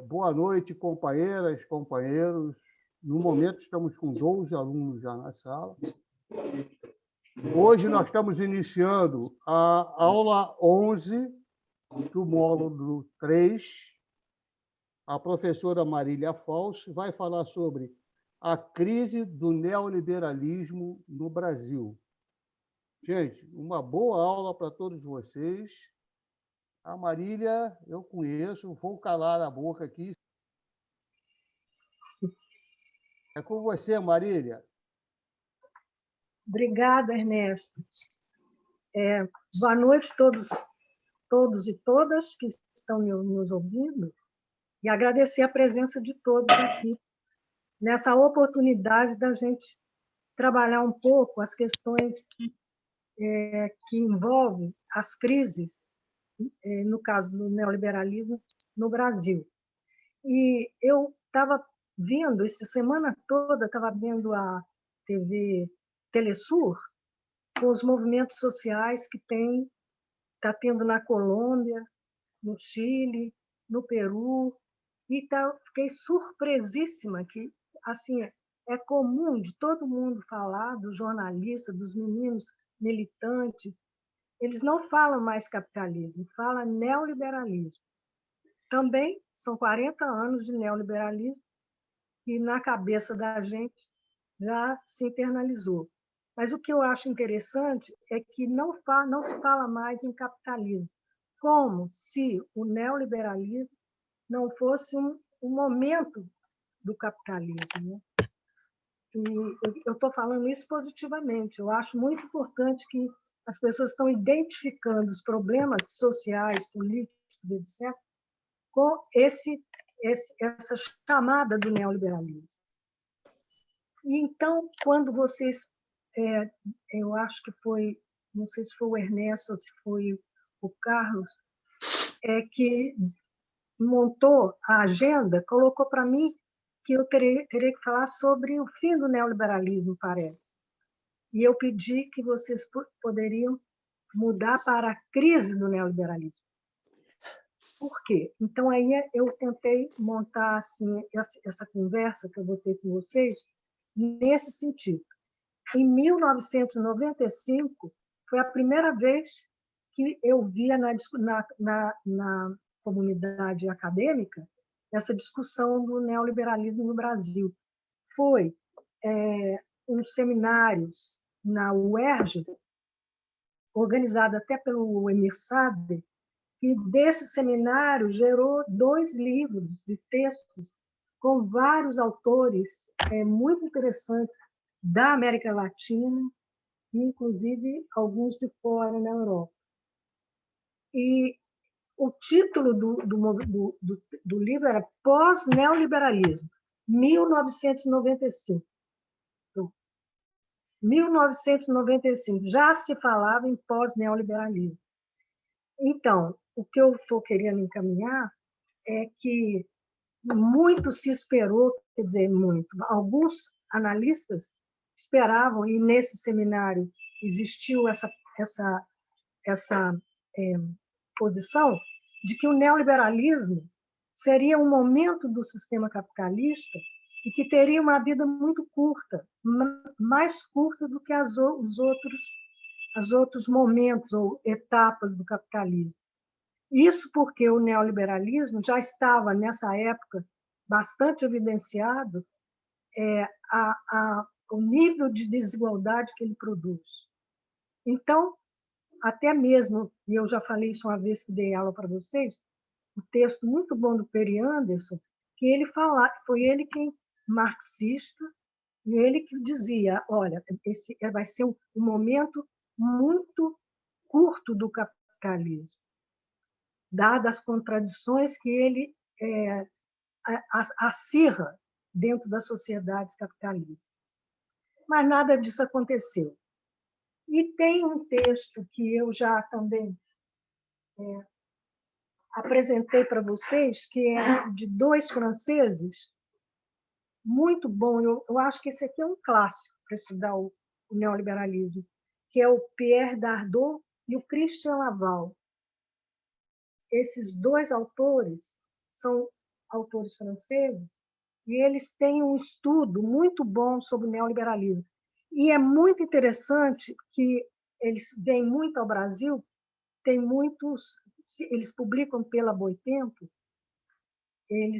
Boa noite, companheiras, companheiros. No momento, estamos com 12 alunos já na sala. Hoje, nós estamos iniciando a aula 11 do módulo 3. A professora Marília Falso vai falar sobre a crise do neoliberalismo no Brasil. Gente, uma boa aula para todos vocês. A Marília, eu conheço, vou calar a boca aqui. É com você, Marília. Obrigada, Ernesto. Boa noite a todos e todas que estão nos ouvindo, e agradecer a presença de todos aqui, nessa oportunidade da gente trabalhar um pouco as questões que envolvem as crises, no caso do neoliberalismo, no Brasil. E eu estava vendo, essa semana toda, estava vendo a TV Telesur, com os movimentos sociais que está tendo na Colômbia, no Chile, no Peru, e fiquei surpresíssima que assim é comum de todo mundo falar, dos jornalistas, dos meninos militantes, eles não falam mais capitalismo, falam neoliberalismo. Também são 40 anos de neoliberalismo e na cabeça da gente já se internalizou. Mas o que eu acho interessante é que não se fala mais em capitalismo, como se o neoliberalismo não fosse um momento do capitalismo, né? E eu estou falando isso positivamente. Eu acho muito importante que as pessoas estão identificando os problemas sociais, políticos, etc., com essa chamada do neoliberalismo. E então, quando vocês, eu acho que foi, não sei se foi o Ernesto ou se foi o Carlos, que montou a agenda, colocou para mim que eu teria que falar sobre o fim do neoliberalismo, parece. E eu pedi que vocês poderiam mudar para a crise do neoliberalismo. Por quê? Então, aí eu tentei montar assim, essa conversa que eu vou ter com vocês nesse sentido. Em 1995, foi a primeira vez que eu via na comunidade acadêmica essa discussão do neoliberalismo no Brasil. Foi uns seminários na UERJ, organizado até pelo Emir Sader, e desse seminário gerou 2 livros de textos com vários autores muito interessantes da América Latina, inclusive alguns de fora na Europa. E o título do livro era Pós-Neoliberalismo, 1995. 1995, já se falava em pós-neoliberalismo. Então, o que eu estou querendo encaminhar é que muito se esperou, quer dizer, muito, alguns analistas esperavam, e nesse seminário existiu essa posição, de que o neoliberalismo seria um momento do sistema capitalista e que teria uma vida muito curta, mais curta do que os outros momentos ou etapas do capitalismo. Isso porque o neoliberalismo já estava, nessa época, bastante evidenciado o nível de desigualdade que ele produz. Então, até mesmo, e eu já falei isso uma vez que dei aula para vocês, um texto muito bom do Perry Anderson, que ele foi ele quem, marxista, e ele que dizia, olha, esse vai ser um momento muito curto do capitalismo, dadas as contradições que ele acirra dentro das sociedades capitalistas. Mas nada disso aconteceu. E tem um texto que eu já também apresentei para vocês, que é de 2 franceses, muito bom. Eu acho que esse aqui é um clássico para estudar o neoliberalismo, que é o Pierre Dardot e o Christian Laval. Esses dois autores são autores franceses e eles têm um estudo muito bom sobre o neoliberalismo. E é muito interessante que eles vêm muito ao Brasil, tem muitos, eles publicam pela Boitempo, e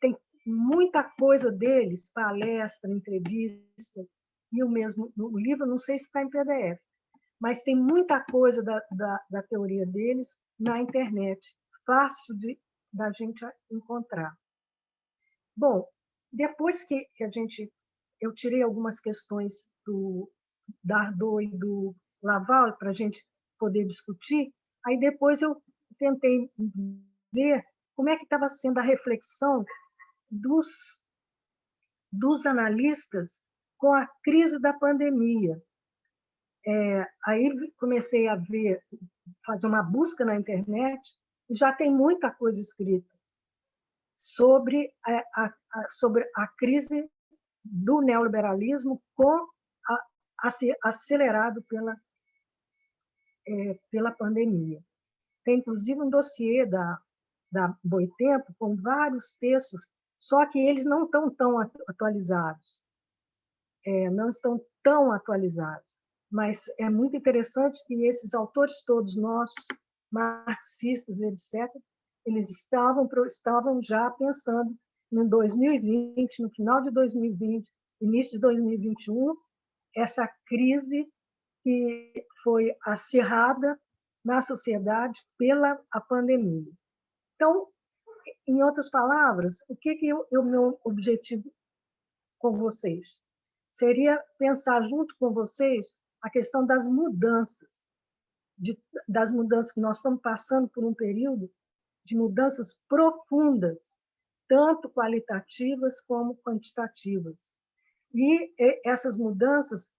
tem muita coisa deles, palestra, entrevista, e o livro, não sei se está em PDF, mas tem muita coisa da teoria deles na internet, fácil da gente encontrar. Bom, depois que eu tirei algumas questões do Dardot e do Laval para a gente poder discutir, aí depois eu tentei ver como é que estava sendo a reflexão dos analistas com a crise da pandemia. Aí comecei a fazer uma busca na internet, e já tem muita coisa escrita sobre a crise do neoliberalismo acelerado pela pandemia. Tem, inclusive, um dossiê da Boitempo com vários textos, só que eles não estão tão atualizados. Não estão tão atualizados. Mas é muito interessante que esses autores todos nossos, marxistas, etc., eles estavam já pensando em 2020, no final de 2020, início de 2021, essa crise que foi acirrada na sociedade pela pandemia. Então, em outras palavras, o que é o meu objetivo com vocês? Seria pensar junto com vocês a questão das mudanças, das mudanças que nós estamos passando por um período de mudanças profundas, tanto qualitativas como quantitativas. E essas mudanças,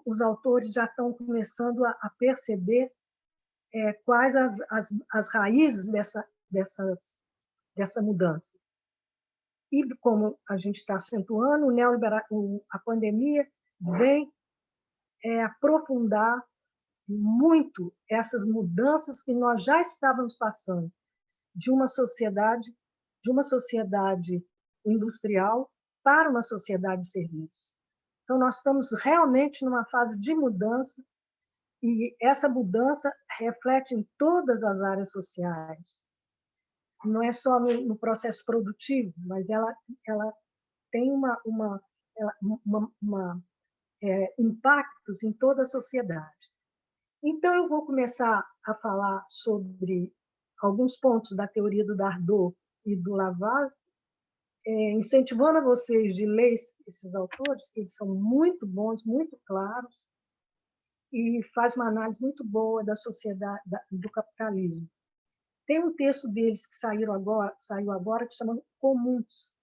os autores já estão começando a perceber quais as raízes dessa mudança. E, como a gente está acentuando, a pandemia vem aprofundar muito essas mudanças que nós já estávamos passando de uma sociedade industrial para uma sociedade de serviços. Então, nós estamos realmente numa fase de mudança, e essa mudança reflete em todas as áreas sociais. Não é só no processo produtivo, mas ela tem impactos em toda a sociedade. Então, eu vou começar a falar sobre alguns pontos da teoria do Dardot e do Laval, incentivando a vocês de ler esses autores, que eles são muito bons, muito claros, e faz uma análise muito boa da sociedade, do capitalismo. Tem um texto deles que saiu agora, que chama Comuns,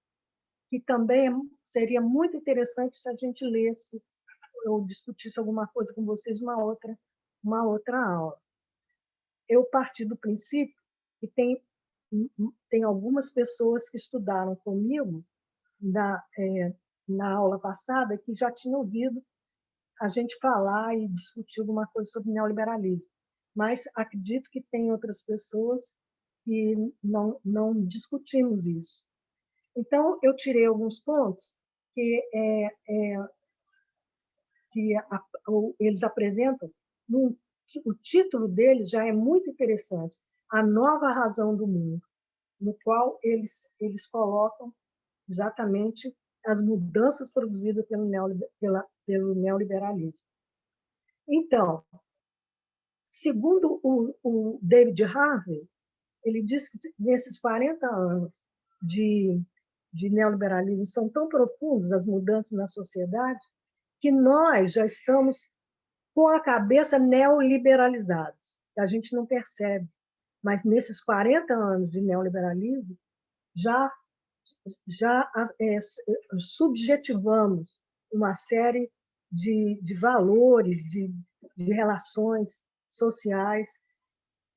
que também seria muito interessante se a gente lesse ou discutisse alguma coisa com vocês uma outra aula. Eu parti do princípio que tem algumas pessoas que estudaram comigo na aula passada que já tinham ouvido a gente falar e discutir alguma coisa sobre neoliberalismo. Mas acredito que tem outras pessoas que não discutimos isso. Então, eu tirei alguns pontos que eles apresentam. O título deles já é muito interessante, A Nova Razão do Mundo, no qual eles colocam exatamente as mudanças produzidas pelo neoliberalismo. Então, segundo o David Harvey, ele diz que nesses 40 anos de neoliberalismo são tão profundos as mudanças na sociedade que nós já estamos com a cabeça neoliberalizados. A gente não percebe, mas nesses 40 anos de neoliberalismo já subjetivamos uma série de valores, de relações sociais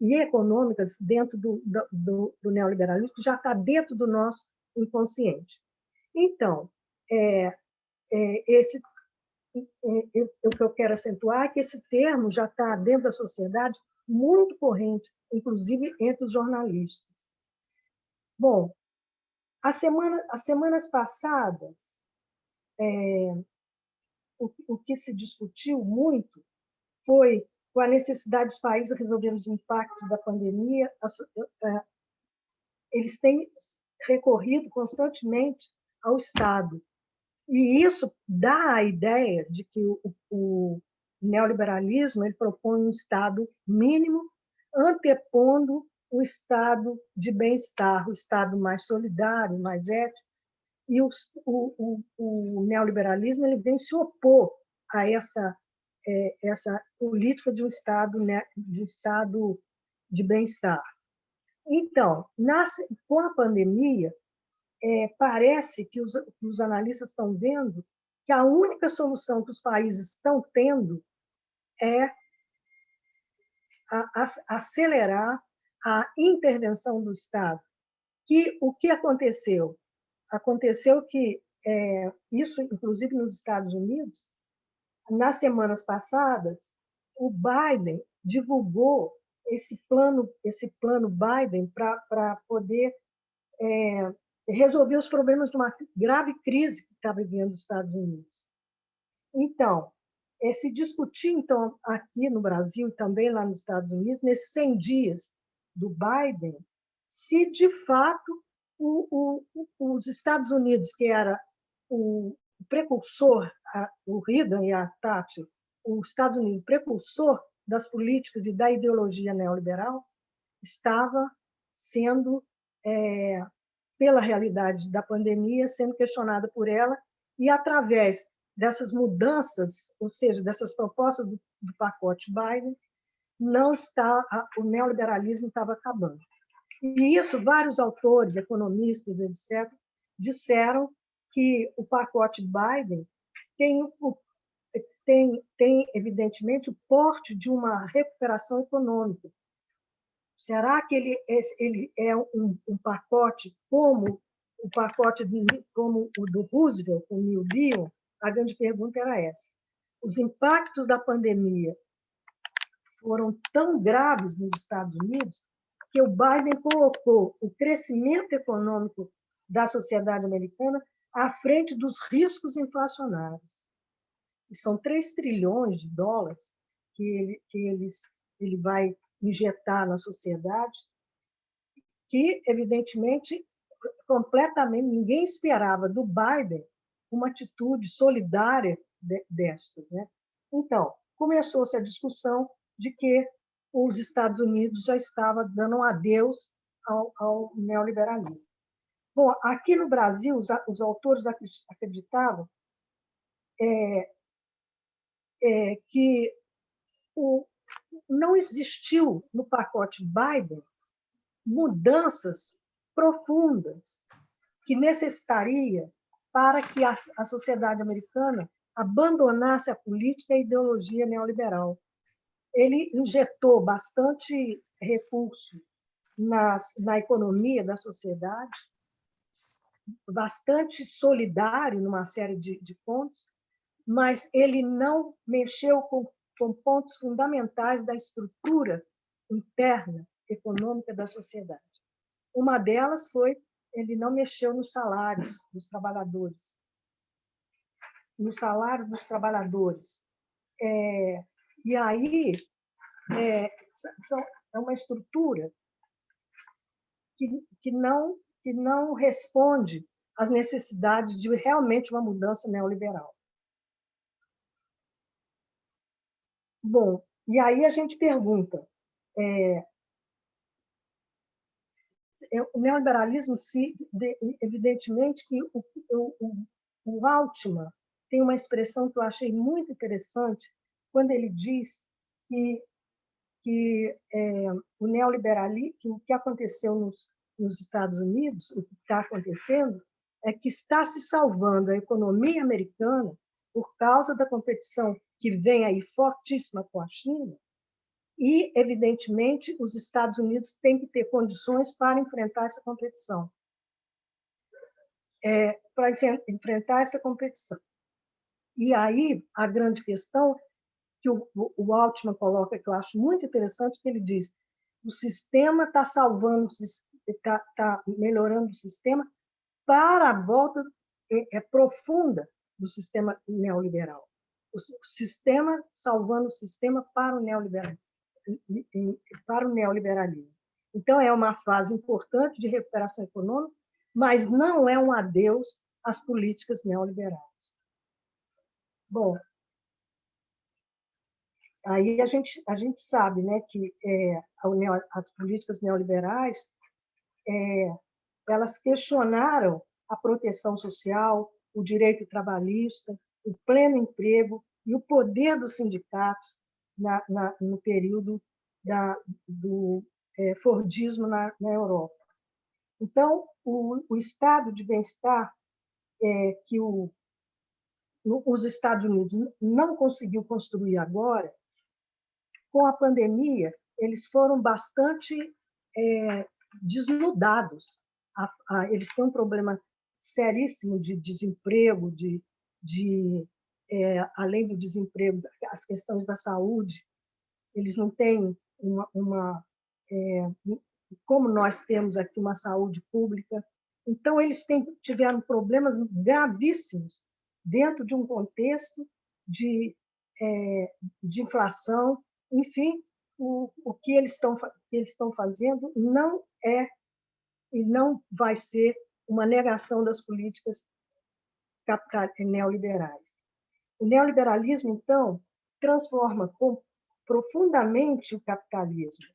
e econômicas dentro do neoliberalismo, que já está dentro do nosso inconsciente. Então, o que eu quero acentuar é que esse termo já está dentro da sociedade muito corrente, inclusive entre os jornalistas. Bom, as semanas passadas, o que se discutiu muito foi com a necessidade dos países resolver os impactos da pandemia. Eles têm recorrido constantemente ao Estado. E isso dá a ideia de que o neoliberalismo ele propõe um Estado mínimo, antepondo o Estado de bem-estar, o Estado mais solidário, mais ético. E o neoliberalismo ele vem se opor a essa política de um Estado, né, de um Estado de bem-estar. Então, com a pandemia, parece que os analistas estão vendo que a única solução que os países estão tendo é acelerar a intervenção do Estado. O que aconteceu? Aconteceu que isso, inclusive nos Estados Unidos, nas semanas passadas, o Biden divulgou esse plano Biden para poder resolver os problemas de uma grave crise que está vivendo os Estados Unidos. Então, se discutir então aqui no Brasil e também lá nos Estados Unidos, nesses 100 dias do Biden, se de fato os Estados Unidos, que era o precursor, o Reagan e a Thatcher, os Estados Unidos, precursor das políticas e da ideologia neoliberal, estava sendo, pela realidade da pandemia, sendo questionada por ela, e através dessas mudanças, ou seja, dessas propostas do pacote Biden, o neoliberalismo estava acabando. E isso, vários autores, economistas, etc., disseram que o pacote Biden tem evidentemente, o porte de uma recuperação econômica. Será que ele é um pacote como como o do Roosevelt, o New Deal? A grande pergunta era essa. Os impactos da pandemia foram tão graves nos Estados Unidos que o Biden colocou o crescimento econômico da sociedade americana à frente dos riscos inflacionários. E são 3 trilhões de dólares que ele vai injetar na sociedade, que, evidentemente, completamente ninguém esperava do Biden uma atitude solidária destas, né? Então, começou-se a discussão de que os Estados Unidos já estava dando um adeus ao neoliberalismo. Bom, aqui no Brasil, os autores acreditavam que não existiu no pacote Biden mudanças profundas que necessitaria para que a sociedade americana abandonasse a política e a ideologia neoliberal. Ele injetou bastante recurso na economia da sociedade, bastante solidário numa série de pontos, mas ele não mexeu com pontos fundamentais da estrutura interna econômica da sociedade. Uma delas foi ele não mexeu nos salários dos trabalhadores. No salário dos trabalhadores. E aí é uma estrutura que não responde às necessidades de realmente uma mudança neoliberal. Bom, e aí a gente pergunta, o neoliberalismo, evidentemente que o Altman tem uma expressão que eu achei muito interessante, quando ele diz que o neoliberalismo, que o que aconteceu nos Estados Unidos, o que está acontecendo, é que está se salvando a economia americana por causa da competição que vem aí fortíssima com a China, e, evidentemente, os Estados Unidos têm que ter condições para enfrentar essa competição. E aí, a grande questão que o Altman coloca, que eu acho muito interessante, que ele diz: o sistema está salvando, está melhorando o sistema para a volta profunda do sistema neoliberal. O sistema salvando o sistema para o neoliberalismo. Então, é uma fase importante de recuperação econômica, mas não é um adeus às políticas neoliberais. Bom, aí a gente sabe, né, que as políticas neoliberais elas questionaram a proteção social, o direito trabalhista, o pleno emprego e o poder dos sindicatos no período do Fordismo na Europa. Então, o estado de bem-estar que os Estados Unidos não conseguiu construir agora, com a pandemia, eles foram bastante desnudados. Eles têm um problema seríssimo de desemprego, além do desemprego, as questões da saúde. Eles não têm como nós temos aqui uma saúde pública. Então, eles tiveram problemas gravíssimos dentro de um contexto de inflação. Enfim, o que eles estão fazendo não é e não vai ser uma negação das políticas neoliberais. O neoliberalismo, então, transforma profundamente o capitalismo.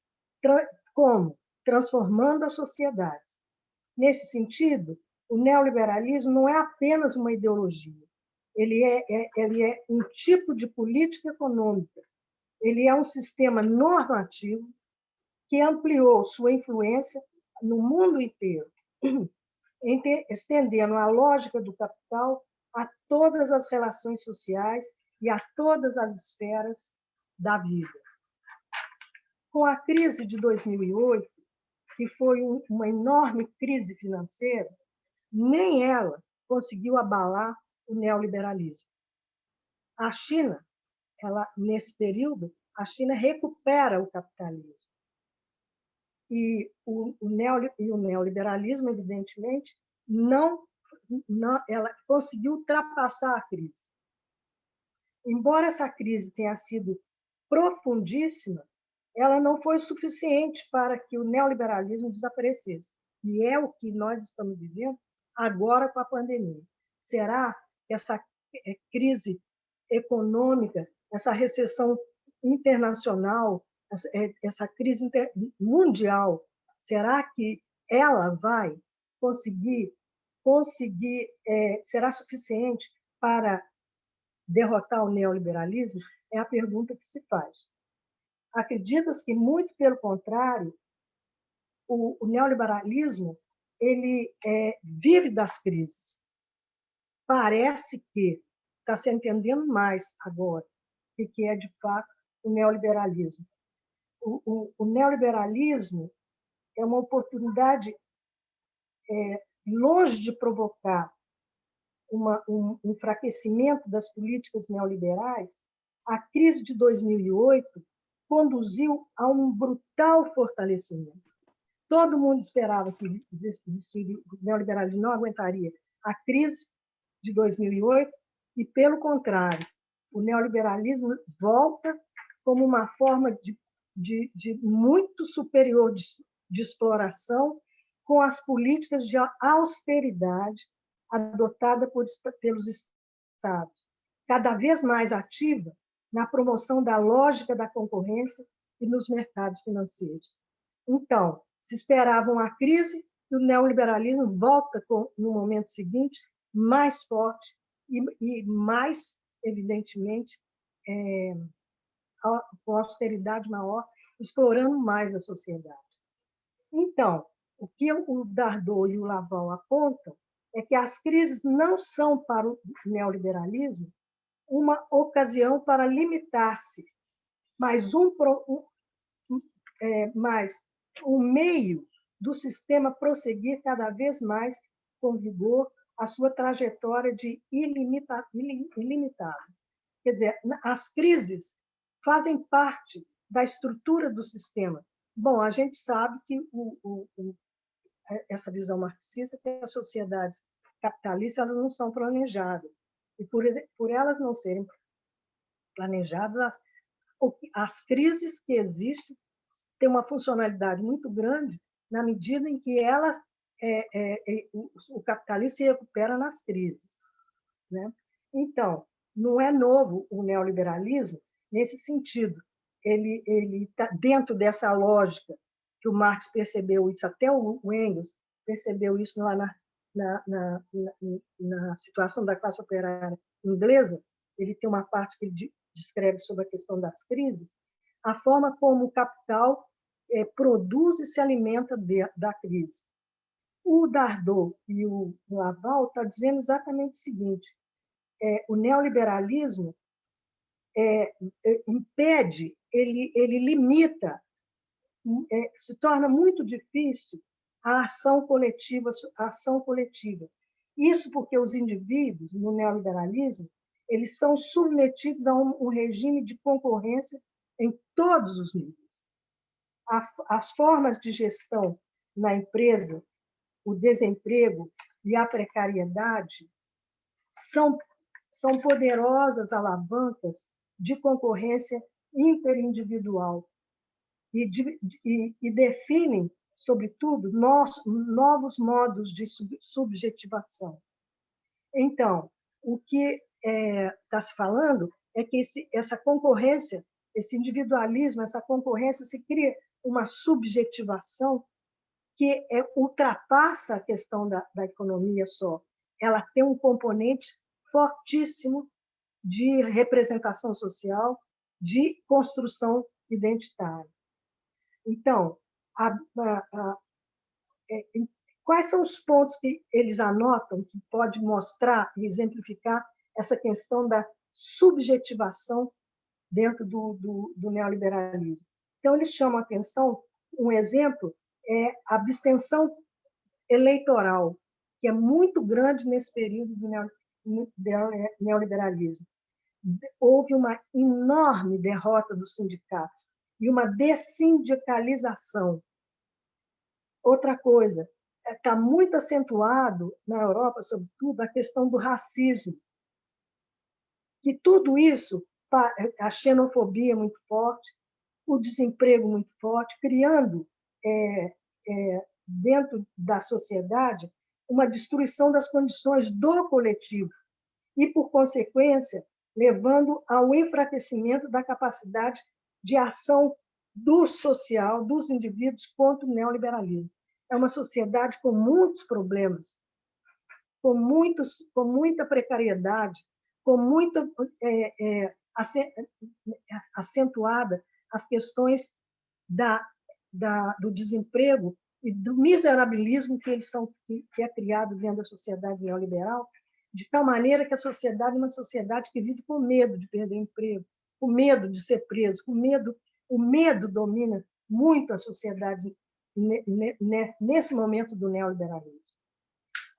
Como? Transformando as sociedades. Nesse sentido, o neoliberalismo não é apenas uma ideologia, ele é um tipo de política econômica, ele é um sistema normativo que ampliou sua influência no mundo inteiro, estendendo a lógica do capital a todas as relações sociais e a todas as esferas da vida. Com a crise de 2008, que foi uma enorme crise financeira, nem ela conseguiu abalar o neoliberalismo. A China, nesse período, a China recupera o capitalismo. E o neoliberalismo, evidentemente, ela conseguiu ultrapassar a crise. Embora essa crise tenha sido profundíssima, ela não foi suficiente para que o neoliberalismo desaparecesse. E é o que nós estamos vivendo agora com a pandemia. Será que essa crise econômica, essa recessão internacional, essa crise mundial, será que ela vai será suficiente para derrotar o neoliberalismo? É a pergunta que se faz. Acredita-se que, muito pelo contrário, o neoliberalismo ele vive das crises. Parece que está se entendendo mais agora o que é, de fato, o neoliberalismo. O neoliberalismo é uma oportunidade, longe de provocar um enfraquecimento das políticas neoliberais. A crise de 2008 conduziu a um brutal fortalecimento. Todo mundo esperava que o neoliberalismo não aguentaria a crise de 2008 e, pelo contrário, o neoliberalismo volta como uma forma de muito superior de exploração, com as políticas de austeridade adotada pelos Estados, cada vez mais ativa na promoção da lógica da concorrência e nos mercados financeiros. Então, se esperava uma crise e o neoliberalismo volta, no momento seguinte, mais forte e mais, evidentemente, com austeridade maior, explorando mais a sociedade. Então, o que o Dardot e o Laval apontam é que as crises não são para o neoliberalismo uma ocasião para limitar-se, mas um meio do sistema prosseguir cada vez mais com vigor a sua trajetória de ilimitado. Quer dizer, as crises fazem parte da estrutura do sistema. Bom, a gente sabe que essa visão marxista, que as sociedades capitalistas elas não são planejadas. E por elas não serem planejadas, as crises que existem têm uma funcionalidade muito grande na medida em que o capitalismo se recupera nas crises, né? Então, não é novo o neoliberalismo nesse sentido. Ele está dentro dessa lógica que o Marx percebeu isso, até o Engels percebeu isso lá na situação da classe operária inglesa. Ele tem uma parte que ele descreve sobre a questão das crises, a forma como o capital produz e se alimenta da crise. O Dardot e o Laval estão dizendo exatamente o seguinte: o neoliberalismo impede, ele limita, se torna muito difícil a ação coletiva. Isso porque os indivíduos, no neoliberalismo, eles são submetidos a um regime de concorrência em todos os níveis. As formas de gestão na empresa, o desemprego e a precariedade são poderosas alavancas de concorrência interindividual e definem, sobretudo, novos modos de subjetivação. Então, o que está se falando é que essa concorrência, esse individualismo, essa concorrência, se cria uma subjetivação que ultrapassa a questão da economia só. Ela tem um componente fortíssimo de representação social, de construção identitária. Então, quais são os pontos que eles anotam que pode mostrar e exemplificar essa questão da subjetivação dentro do neoliberalismo? Então, eles chamam a atenção, um exemplo é a abstenção eleitoral, que é muito grande nesse período do neoliberalismo. Houve uma enorme derrota dos sindicatos e uma dessindicalização. Outra coisa, está muito acentuado na Europa, sobretudo, a questão do racismo. Que tudo isso, a xenofobia muito forte, o desemprego muito forte, criando dentro da sociedade uma destruição das condições do coletivo e, por consequência, levando ao enfraquecimento da capacidade de ação do social, dos indivíduos contra o neoliberalismo. É uma sociedade com muitos problemas, com muita precariedade, com muito acentuada as questões do desemprego e do miserabilismo que é criado dentro da sociedade neoliberal, de tal maneira que a sociedade é uma sociedade que vive com medo de perder emprego, com medo de ser preso, com medo. O medo domina muito a sociedade nesse momento do neoliberalismo.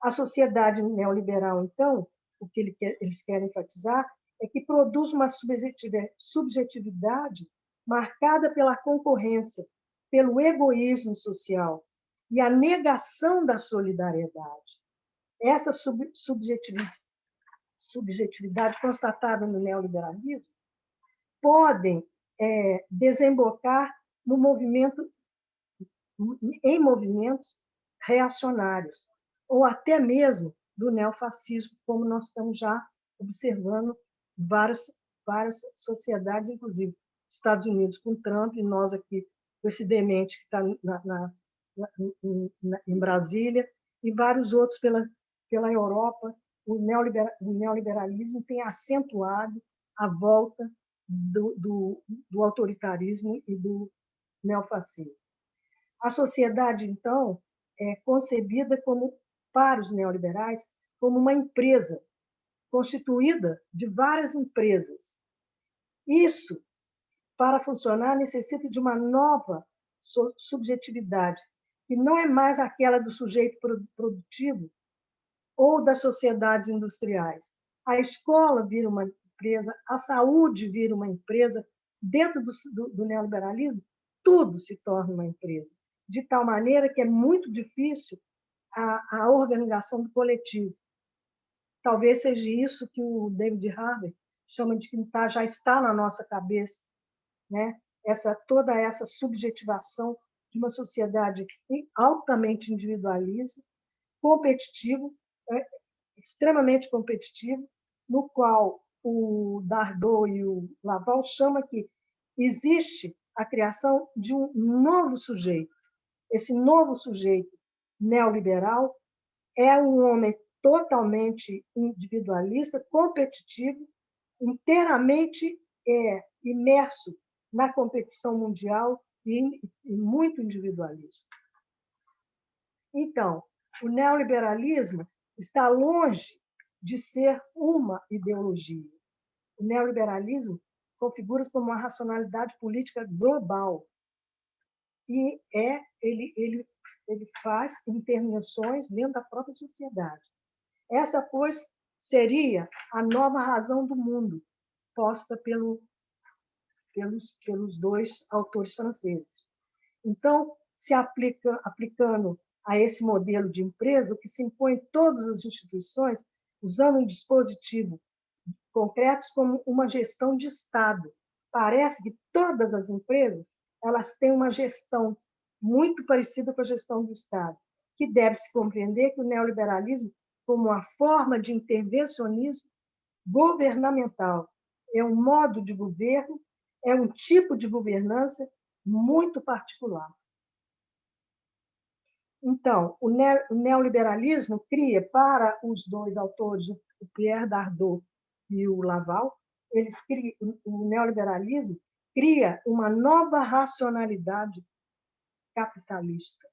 A sociedade neoliberal, então, o que eles querem enfatizar é que produz uma subjetividade marcada pela concorrência, pelo egoísmo social e a negação da solidariedade. Essa subjetividade constatada no neoliberalismo podem desembocar em movimentos reacionários, ou até mesmo do neofascismo, como nós estamos já observando várias sociedades, inclusive Estados Unidos com Trump, e nós aqui com esse demente que está em Brasília, e vários outros pela Europa. O neoliberalismo tem acentuado a volta do autoritarismo e do neofascismo. A sociedade, então, é concebida para os neoliberais como uma empresa constituída de várias empresas. Isso, para funcionar, necessita de uma nova subjetividade, que não é mais aquela do sujeito produtivo ou das sociedades industriais. A escola vira uma empresa, a saúde vira uma empresa. Dentro do neoliberalismo, tudo se torna uma empresa, de tal maneira que é muito difícil a organização do coletivo. Talvez seja isso que o David Harvey chama de que já está na nossa cabeça, né? Toda essa subjetivação de uma sociedade altamente individualista, competitivo, extremamente competitivo, no qual o Dardot e o Laval chamam que existe a criação de um novo sujeito. Esse novo sujeito neoliberal é um homem totalmente individualista, competitivo, inteiramente imerso na competição mundial e muito individualista. Então, o neoliberalismo está longe de ser uma ideologia. O neoliberalismo configura-se como uma racionalidade política global e ele faz intervenções dentro da própria sociedade. Essa, pois, seria a nova razão do mundo, posta pelos dois autores franceses. Então, aplicando a esse modelo de empresa, o que se impõe em todas as instituições, usando um dispositivo concreto como uma gestão de Estado. Parece que todas as empresas elas têm uma gestão muito parecida com a gestão do Estado, que deve-se compreender que o neoliberalismo, como uma forma de intervencionismo governamental, é um modo de governo, é um tipo de governança muito particular. Então, o neoliberalismo cria, para os dois autores, o Pierre Dardot e o Laval, o neoliberalismo cria uma nova racionalidade capitalista.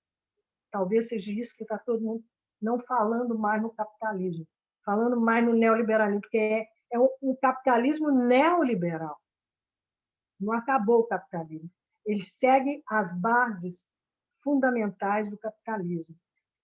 Talvez seja isso que está todo mundo não falando mais no capitalismo, falando mais no neoliberalismo, porque é um capitalismo neoliberal. Não acabou o capitalismo. Ele segue as bases fundamentais do capitalismo.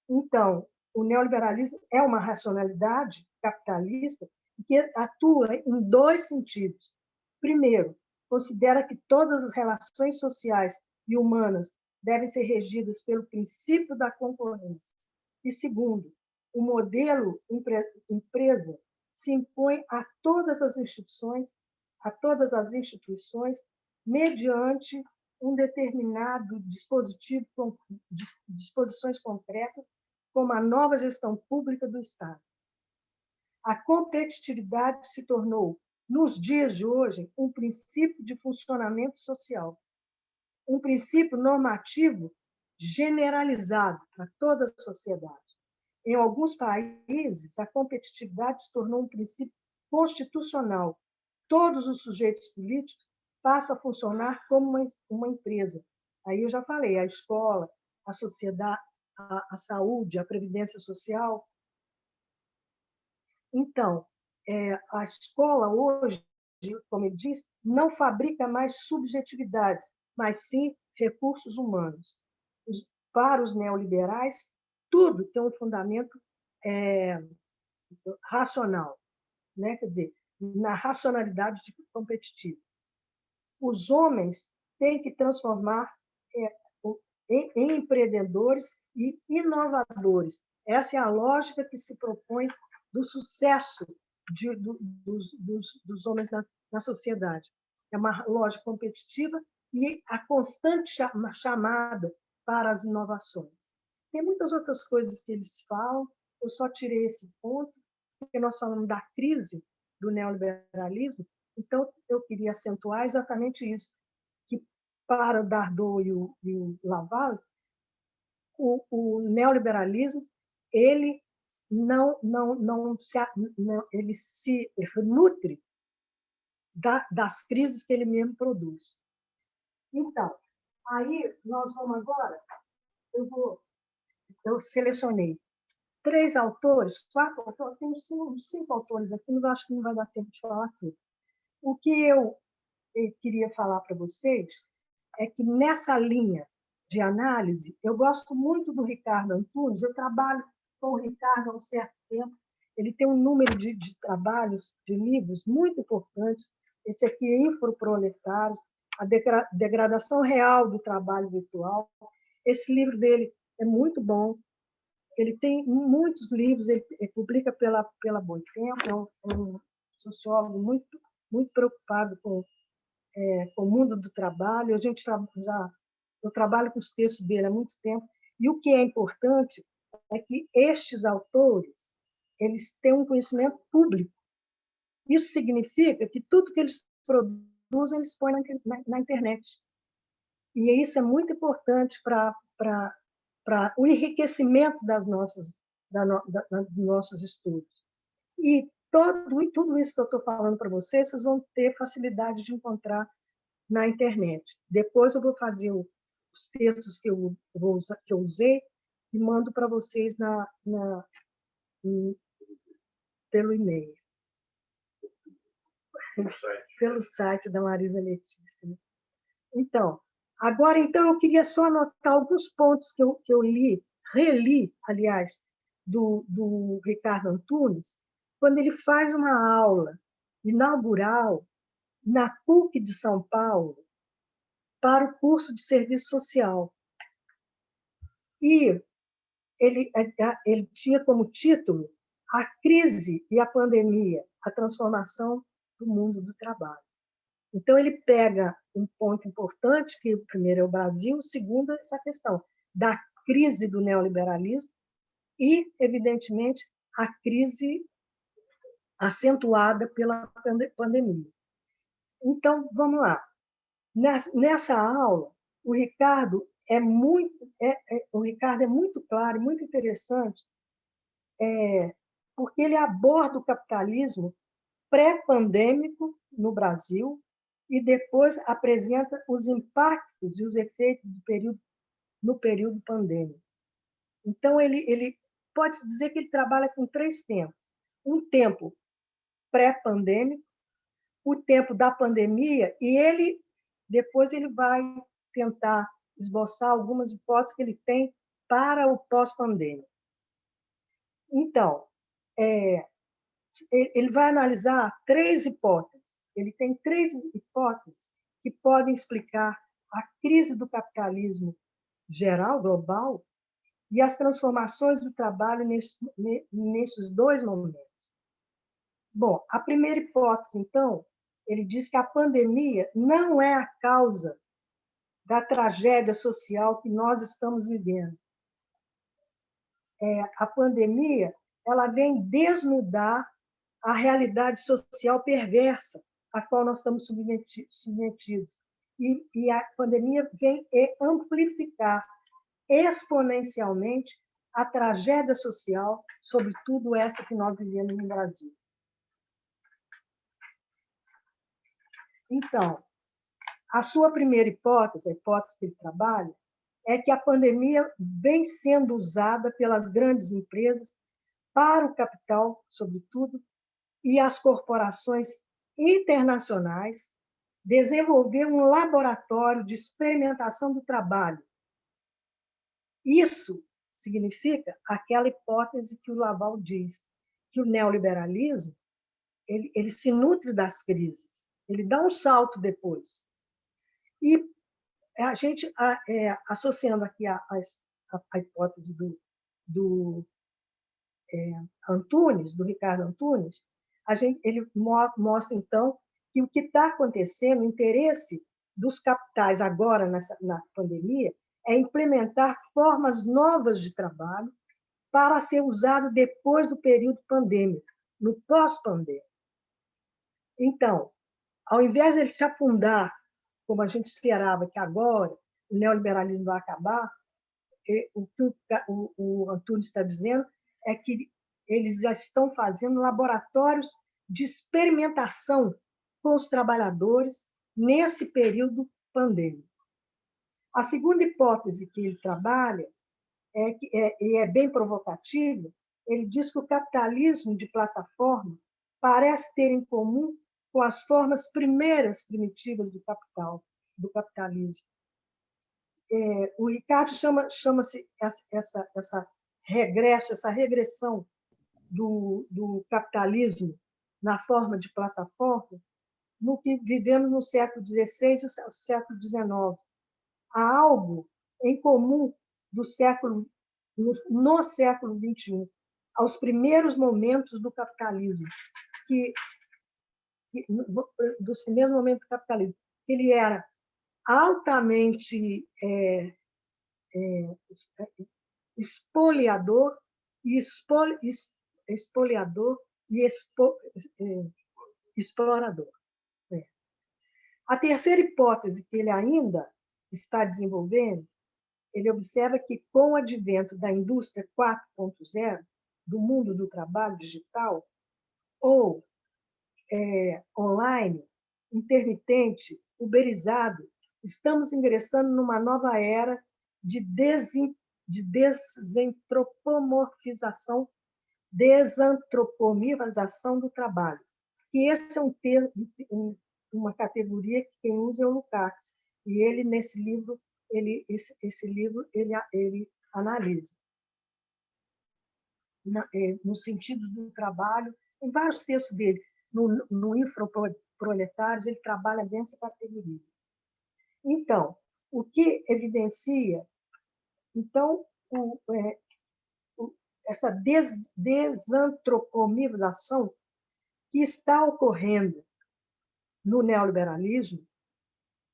Então, o neoliberalismo é uma racionalidade capitalista que atua em dois sentidos. Primeiro, considera que todas as relações sociais e humanas devem ser regidas pelo princípio da concorrência. E segundo, o modelo empresa se impõe a todas as instituições, mediante um determinado disposições concretas, como a nova gestão pública do Estado. A competitividade se tornou, nos dias de hoje, um princípio de funcionamento social, um princípio normativo generalizado para toda a sociedade. Em alguns países, a competitividade se tornou um princípio constitucional. Todos os sujeitos políticos passam a funcionar como uma empresa. Aí eu já falei, a escola, a sociedade, a saúde, a previdência social. Então, a escola hoje, como ele diz, não fabrica mais subjetividades, mas sim recursos humanos. Para os neoliberais, tudo tem um fundamento racional, né? Quer dizer, na racionalidade competitiva. Os homens têm que transformar em empreendedores e inovadores. Essa é a lógica que se propõe do sucesso dos homens na sociedade. É uma lógica competitiva e a constante chamada para as inovações. Tem muitas outras coisas que eles falam, eu só tirei esse ponto, porque nós falamos da crise do neoliberalismo, então eu queria acentuar exatamente isso, que para o Dardot e o Laval, o neoliberalismo ele ele se nutre das crises que ele mesmo produz. Então, aí nós vamos agora, eu selecionei 3 autores, 4 autores, tem 5 autores aqui, mas acho que não vai dar tempo de falar tudo. O que eu queria falar para vocês é que nessa linha de análise, eu gosto muito do Ricardo Antunes, eu trabalho com o Ricardo há um certo tempo. Ele tem um número de trabalhos, de livros muito importantes. Esse aqui é Infoproletários, a degradação real do trabalho virtual. Esse livro dele é muito bom. Ele tem muitos livros, ele publica pela Boitempo, é um sociólogo muito preocupado com o mundo do trabalho. Eu trabalho com os textos dele há muito tempo. E o que é importante é que estes autores eles têm um conhecimento público. Isso significa que tudo que eles produzem, eles põem na internet. E isso é muito importante para o enriquecimento dos nossos estudos. E tudo isso que eu estou falando para vocês, vocês vão ter facilidade de encontrar na internet. Depois eu vou fazer os textos que eu usei e mando para vocês pelo e-mail. Pelo site da Marisa Letícia. Então, agora, eu queria só anotar alguns pontos que eu reli, aliás, do Ricardo Antunes, quando ele faz uma aula inaugural na PUC de São Paulo para o curso de serviço social. E ele tinha como título A Crise e a Pandemia, a Transformação do Mundo do Trabalho. Então, ele pega um ponto importante, que o primeiro é o Brasil, o segundo é essa questão da crise do neoliberalismo e, evidentemente, a crise acentuada pela pandemia. Então, vamos lá. Nessa aula, o Ricardo é muito claro, muito interessante, porque ele aborda o capitalismo pré-pandêmico no Brasil e depois apresenta os impactos e os efeitos no período pandêmico. Então, ele pode-se dizer que ele trabalha com 3 tempos. Um tempo pré-pandêmico, o tempo da pandemia, e depois ele vai tentar esboçar algumas hipóteses que ele tem para o pós-pandêmico. Então, ele vai analisar 3 hipóteses. Ele tem 3 hipóteses que podem explicar a crise do capitalismo geral, global, e as transformações do trabalho nesses 2 momentos. Bom, a primeira hipótese, então, ele diz que a pandemia não é a causa da tragédia social que nós estamos vivendo. A pandemia ela vem desnudar a realidade social perversa a qual nós estamos submetidos. E a pandemia vem amplificar exponencialmente a tragédia social, sobretudo essa que nós vivemos no Brasil. Então, a sua primeira hipótese, a hipótese que ele trabalha, é que a pandemia vem sendo usada pelas grandes empresas para o capital, sobretudo, e as corporações internacionais desenvolver um laboratório de experimentação do trabalho. Isso significa aquela hipótese que o Laval diz, que o neoliberalismo ele se nutre das crises, ele dá um salto depois. E a gente, associando aqui a hipótese do Antunes, do Ricardo Antunes, ele mostra, então, que o que está acontecendo, o interesse dos capitais agora, na pandemia, é implementar formas novas de trabalho para ser usado depois do período pandêmico, no pós-pandêmico. Então, ao invés de ele se afundar, como a gente esperava que agora o neoliberalismo vai acabar, o que o Antunes está dizendo é que eles já estão fazendo laboratórios de experimentação com os trabalhadores nesse período pandêmico. A segunda hipótese que ele trabalha, e é bem provocativa, ele diz que o capitalismo de plataforma parece ter em comum com as formas primitivas do capitalismo. O Ricardo chama-se essa regresso, essa regressão do capitalismo na forma de plataforma, no que vivemos no século XVI e no século XIX. Há algo em comum no século XXI, aos primeiros momentos do capitalismo, dos primeiros momentos do capitalismo, que ele era altamente espoliador e explorador. A terceira hipótese que ele ainda está desenvolvendo, ele observa que, com o advento da indústria 4.0, do mundo do trabalho digital, ou online, intermitente, uberizado, estamos ingressando numa nova era de desantropomização do trabalho. Que esse é um termo, uma categoria que quem usa é o Lukács, e ele, nesse livro, esse livro ele analisa. No sentido do trabalho, em vários textos dele, no Infraproletários, ele trabalha dessa categoria. Então, o que evidencia, então, essa desantropomização que está ocorrendo no neoliberalismo,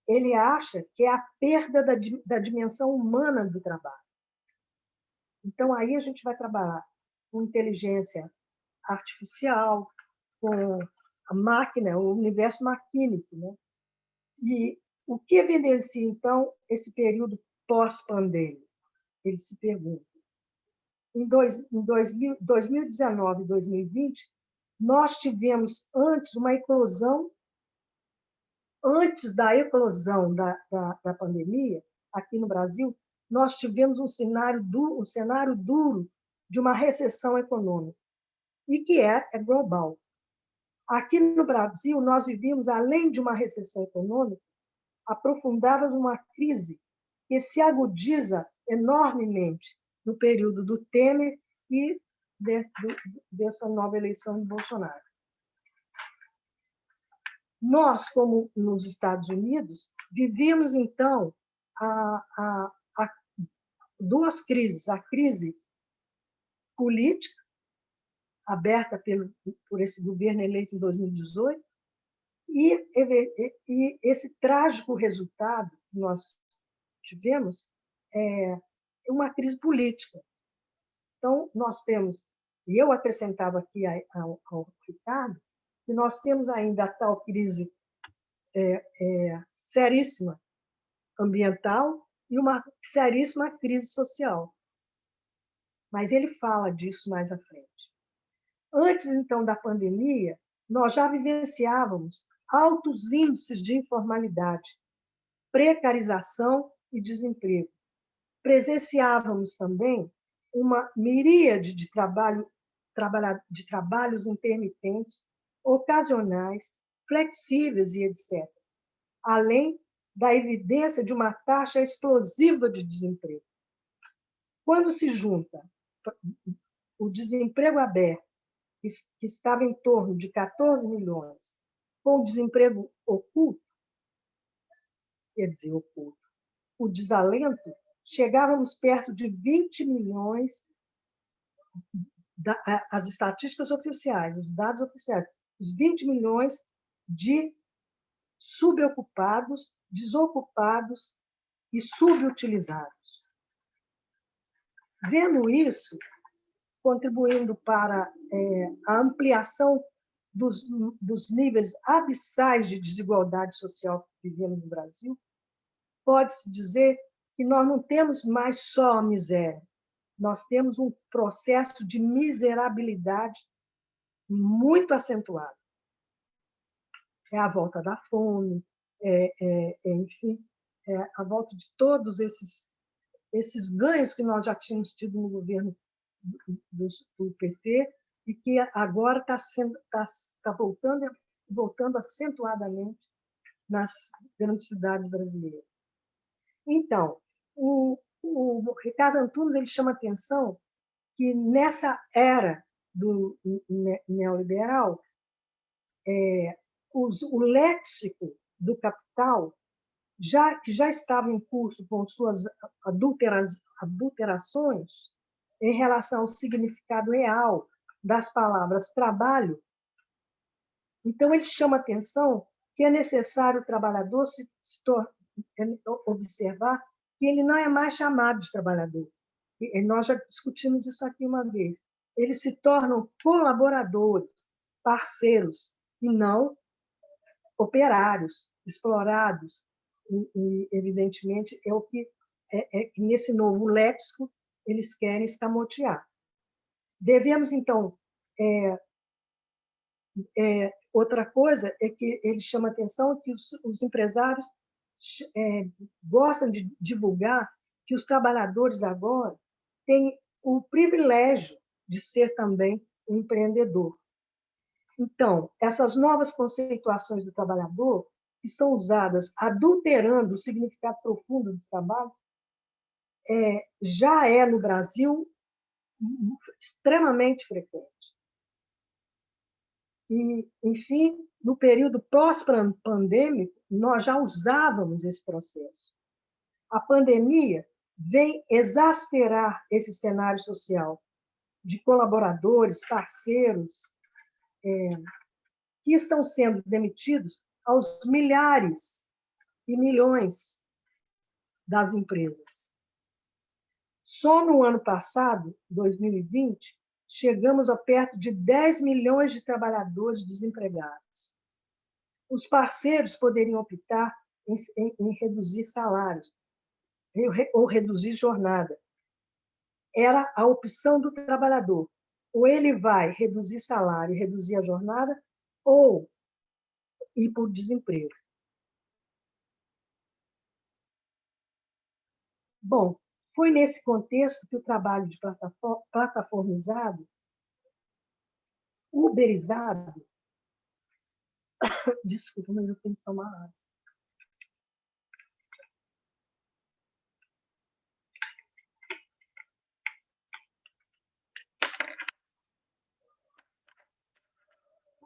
ele acha que é a perda da dimensão humana do trabalho. Então, aí a gente vai trabalhar com inteligência artificial, com a máquina, o universo maquínico, né? E o que evidencia, então, esse período pós-pandêmico? Ele se pergunta. Em 2019 e 2020, nós tivemos antes uma eclosão, antes da eclosão da pandemia, aqui no Brasil, nós tivemos um cenário duro de uma recessão econômica, e que é global. Aqui no Brasil, nós vivíamos, além de uma recessão econômica, aprofundávamos uma crise que se agudiza enormemente no período do Temer e dessa nova eleição de Bolsonaro. Nós, como nos Estados Unidos, vivíamos, então, duas crises. A crise política, aberta por esse governo eleito em 2018, e esse trágico resultado que nós tivemos é uma crise política. Então, nós temos, e eu acrescentava aqui ao Ricardo, que nós temos ainda a tal crise seríssima ambiental e uma seríssima crise social. Mas ele fala disso mais à frente. Antes, então, da pandemia, nós já vivenciávamos altos índices de informalidade, precarização e desemprego. Presenciávamos também uma miríade de trabalhos intermitentes, ocasionais, flexíveis e etc., além da evidência de uma taxa explosiva de desemprego. Quando se junta o desemprego aberto, que estava em torno de 14 milhões, com o desemprego oculto, quer dizer, oculto, o desalento, chegávamos perto de 20 milhões, as estatísticas oficiais, os dados oficiais, os 20 milhões de subocupados, desocupados e subutilizados. Vendo isso, contribuindo para a ampliação dos níveis abissais de desigualdade social que vivemos no Brasil, pode-se dizer que nós não temos mais só a miséria, nós temos um processo de miserabilidade muito acentuado. É a volta da fome, enfim, a volta de todos esses ganhos que nós já tínhamos tido no governo do PT e que agora está voltando acentuadamente nas grandes cidades brasileiras. Então, o Ricardo Antunes ele chama atenção que nessa era do neoliberal, o léxico do capital, que já estava em curso com suas adulterações em relação ao significado real das palavras trabalho, então ele chama atenção que é necessário o trabalhador observar que ele não é mais chamado de trabalhador. E nós já discutimos isso aqui uma vez. Eles se tornam colaboradores, parceiros, e não operários, explorados. E evidentemente, é o que nesse novo léxico eles querem escamotear. Devemos, então, outra coisa é que ele chama a atenção que os empresários gostam de divulgar que os trabalhadores agora têm o privilégio de ser também um empreendedor. Então, essas novas conceituações do trabalhador, que são usadas adulterando o significado profundo do trabalho, já é no Brasil extremamente frequente. E, enfim, no período pós-pandêmico, nós já usávamos esse processo. A pandemia vem exasperar esse cenário social de colaboradores, parceiros, que estão sendo demitidos aos milhares e milhões das empresas. Só no ano passado, 2020, chegamos a perto de 10 milhões de trabalhadores desempregados. Os parceiros poderiam optar em reduzir salários ou reduzir jornada. Era a opção do trabalhador. Ou ele vai reduzir salário e reduzir a jornada, ou ir para o desemprego. Bom, foi nesse contexto que o trabalho de plataformizado, uberizado, desculpa, mas eu tenho que tomar água.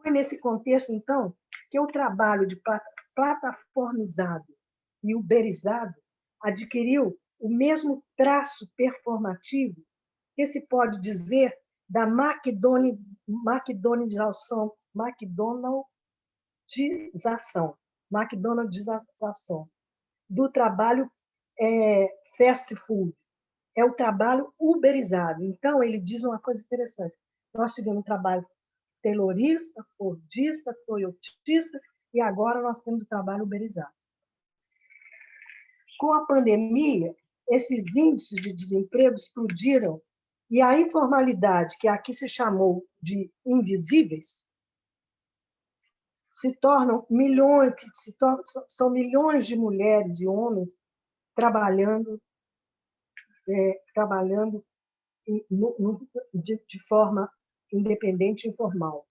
Foi nesse contexto, então, que o trabalho de plataformizado e uberizado adquiriu o mesmo traço performativo que se pode dizer da McDonaldização do trabalho fast food. É o trabalho uberizado. Então, ele diz uma coisa interessante. Nós tivemos um trabalho taylorista, fordista, toyotista, e agora nós temos o trabalho uberizado. Com a pandemia, esses índices de desemprego explodiram e a informalidade, que aqui se chamou de invisíveis, são milhões de mulheres e homens trabalhando de forma independente e informal.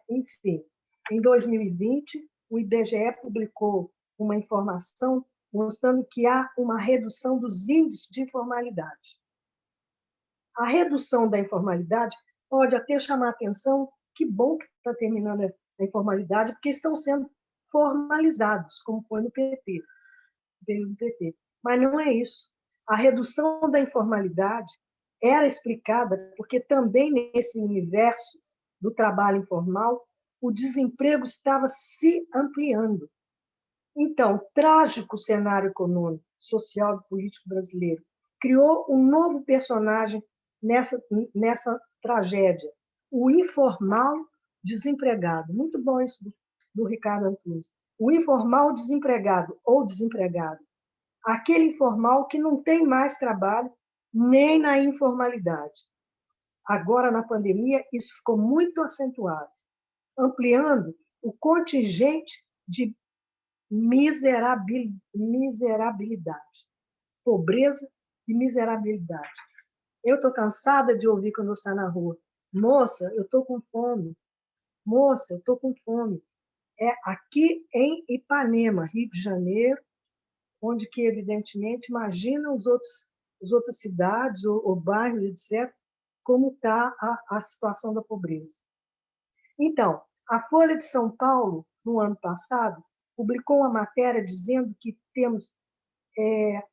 Enfim, em 2020, o IBGE publicou uma informação mostrando que há uma redução dos índices de informalidade. A redução da informalidade pode até chamar a atenção, que bom que está terminando a informalidade, porque estão sendo formalizados, como foi no PT, período PT. Mas não é isso. A redução da informalidade era explicada porque também nesse universo do trabalho informal, o desemprego estava se ampliando. Então, trágico cenário econômico, social e político brasileiro criou um novo personagem nessa tragédia, o informal desempregado. Muito bom isso do Ricardo Antunes. O informal desempregado ou desempregado. Aquele informal que não tem mais trabalho nem na informalidade. Agora, na pandemia, isso ficou muito acentuado, ampliando o contingente de miserabilidade, pobreza e miserabilidade. Eu estou cansada de ouvir quando eu saio na rua: moça, eu estou com fome. Moça, eu estou com fome. É aqui em Ipanema, Rio de Janeiro, onde que, evidentemente, imagina os outros as outras cidades ou bairros, etc., como está a situação da pobreza. Então, a Folha de São Paulo, no ano passado, publicou uma matéria dizendo que temos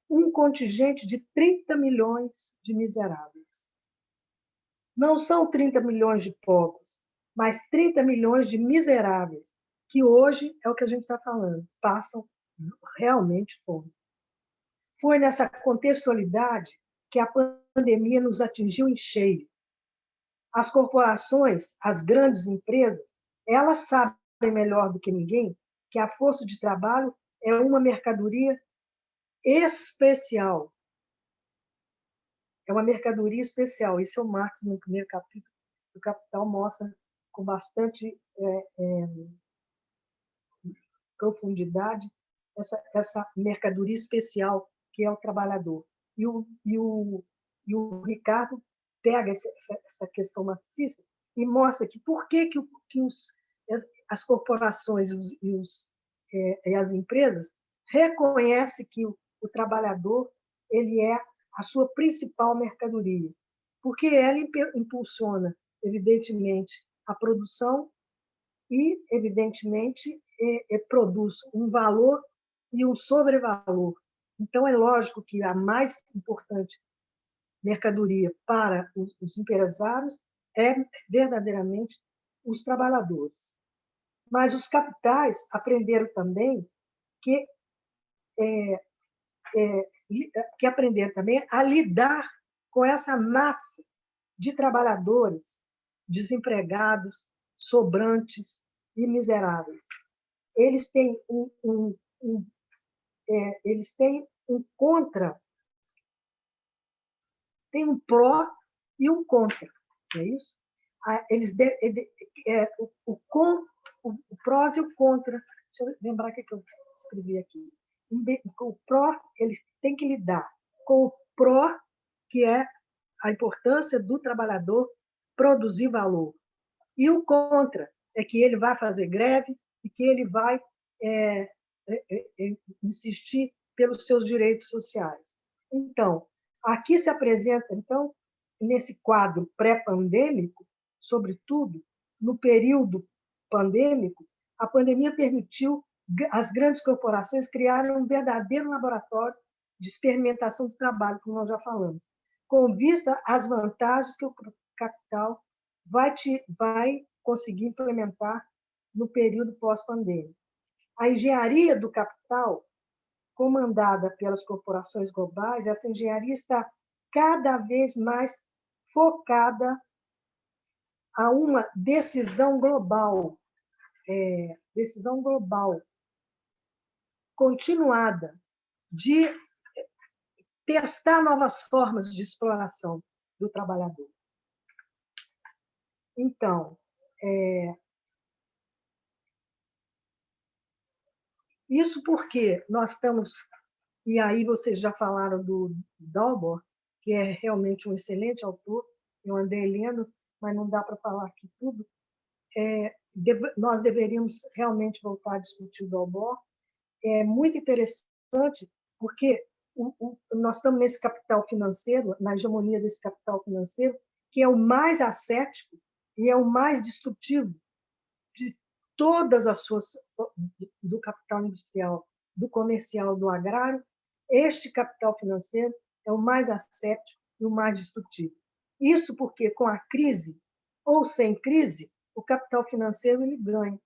um contingente de 30 milhões de miseráveis. Não são 30 milhões de pobres, mas 30 milhões de miseráveis, que hoje é o que a gente está falando, passam realmente fome. Foi nessa contextualidade que a pandemia nos atingiu em cheio. As corporações, as grandes empresas, elas sabem melhor do que ninguém que a força de trabalho é uma mercadoria especial. É uma mercadoria especial. Esse é o Marx, no primeiro capítulo do Capital, mostra com bastante profundidade essa mercadoria especial que é o trabalhador. E o Ricardo pega essa questão marxista e mostra que por que as corporações e as empresas reconhecem que o trabalhador ele é a sua principal mercadoria, porque ela impulsiona, evidentemente, a produção e, evidentemente, produz um valor e um sobrevalor. Então, é lógico que a mais importante mercadoria para os empresários é verdadeiramente os trabalhadores. Mas os capitais aprenderam também que aprenderam também a lidar com essa massa de trabalhadores desempregados, sobrantes e miseráveis. Eles têm eles têm um contra, tem um pró e um contra, não é isso? Eles o pró e o contra. Deixa eu lembrar o que eu escrevi aqui. O pró, eles têm que lidar com o pró, que é a importância do trabalhador produzir valor. E o contra é que ele vai fazer greve e que ele vai insistir pelos seus direitos sociais. Então, aqui se apresenta, então, nesse quadro pré-pandêmico, sobretudo, no período pandêmico, a pandemia permitiu as grandes corporações criarem um verdadeiro laboratório de experimentação do trabalho, como nós já falamos, com vista às vantagens que o capital vai conseguir implementar no período pós-pandêmico. A engenharia do capital, comandada pelas corporações globais, essa engenharia está cada vez mais focada a uma decisão global continuada de testar novas formas de exploração do trabalhador. Então, isso porque nós estamos, e aí vocês já falaram do Dalmor, que é realmente um excelente autor, eu andei lendo, mas não dá para falar aqui tudo. Nós deveríamos realmente voltar a discutir o Dalmor. É muito interessante, porque nós estamos nesse capital financeiro, na hegemonia desse capital financeiro, que é o mais ascético e é o mais destrutivo de todas as suas, do capital industrial, do comercial, do agrário. Este capital financeiro é o mais ascético e o mais destrutivo. Isso porque, com a crise, ou sem crise, o capital financeiro ele ganha,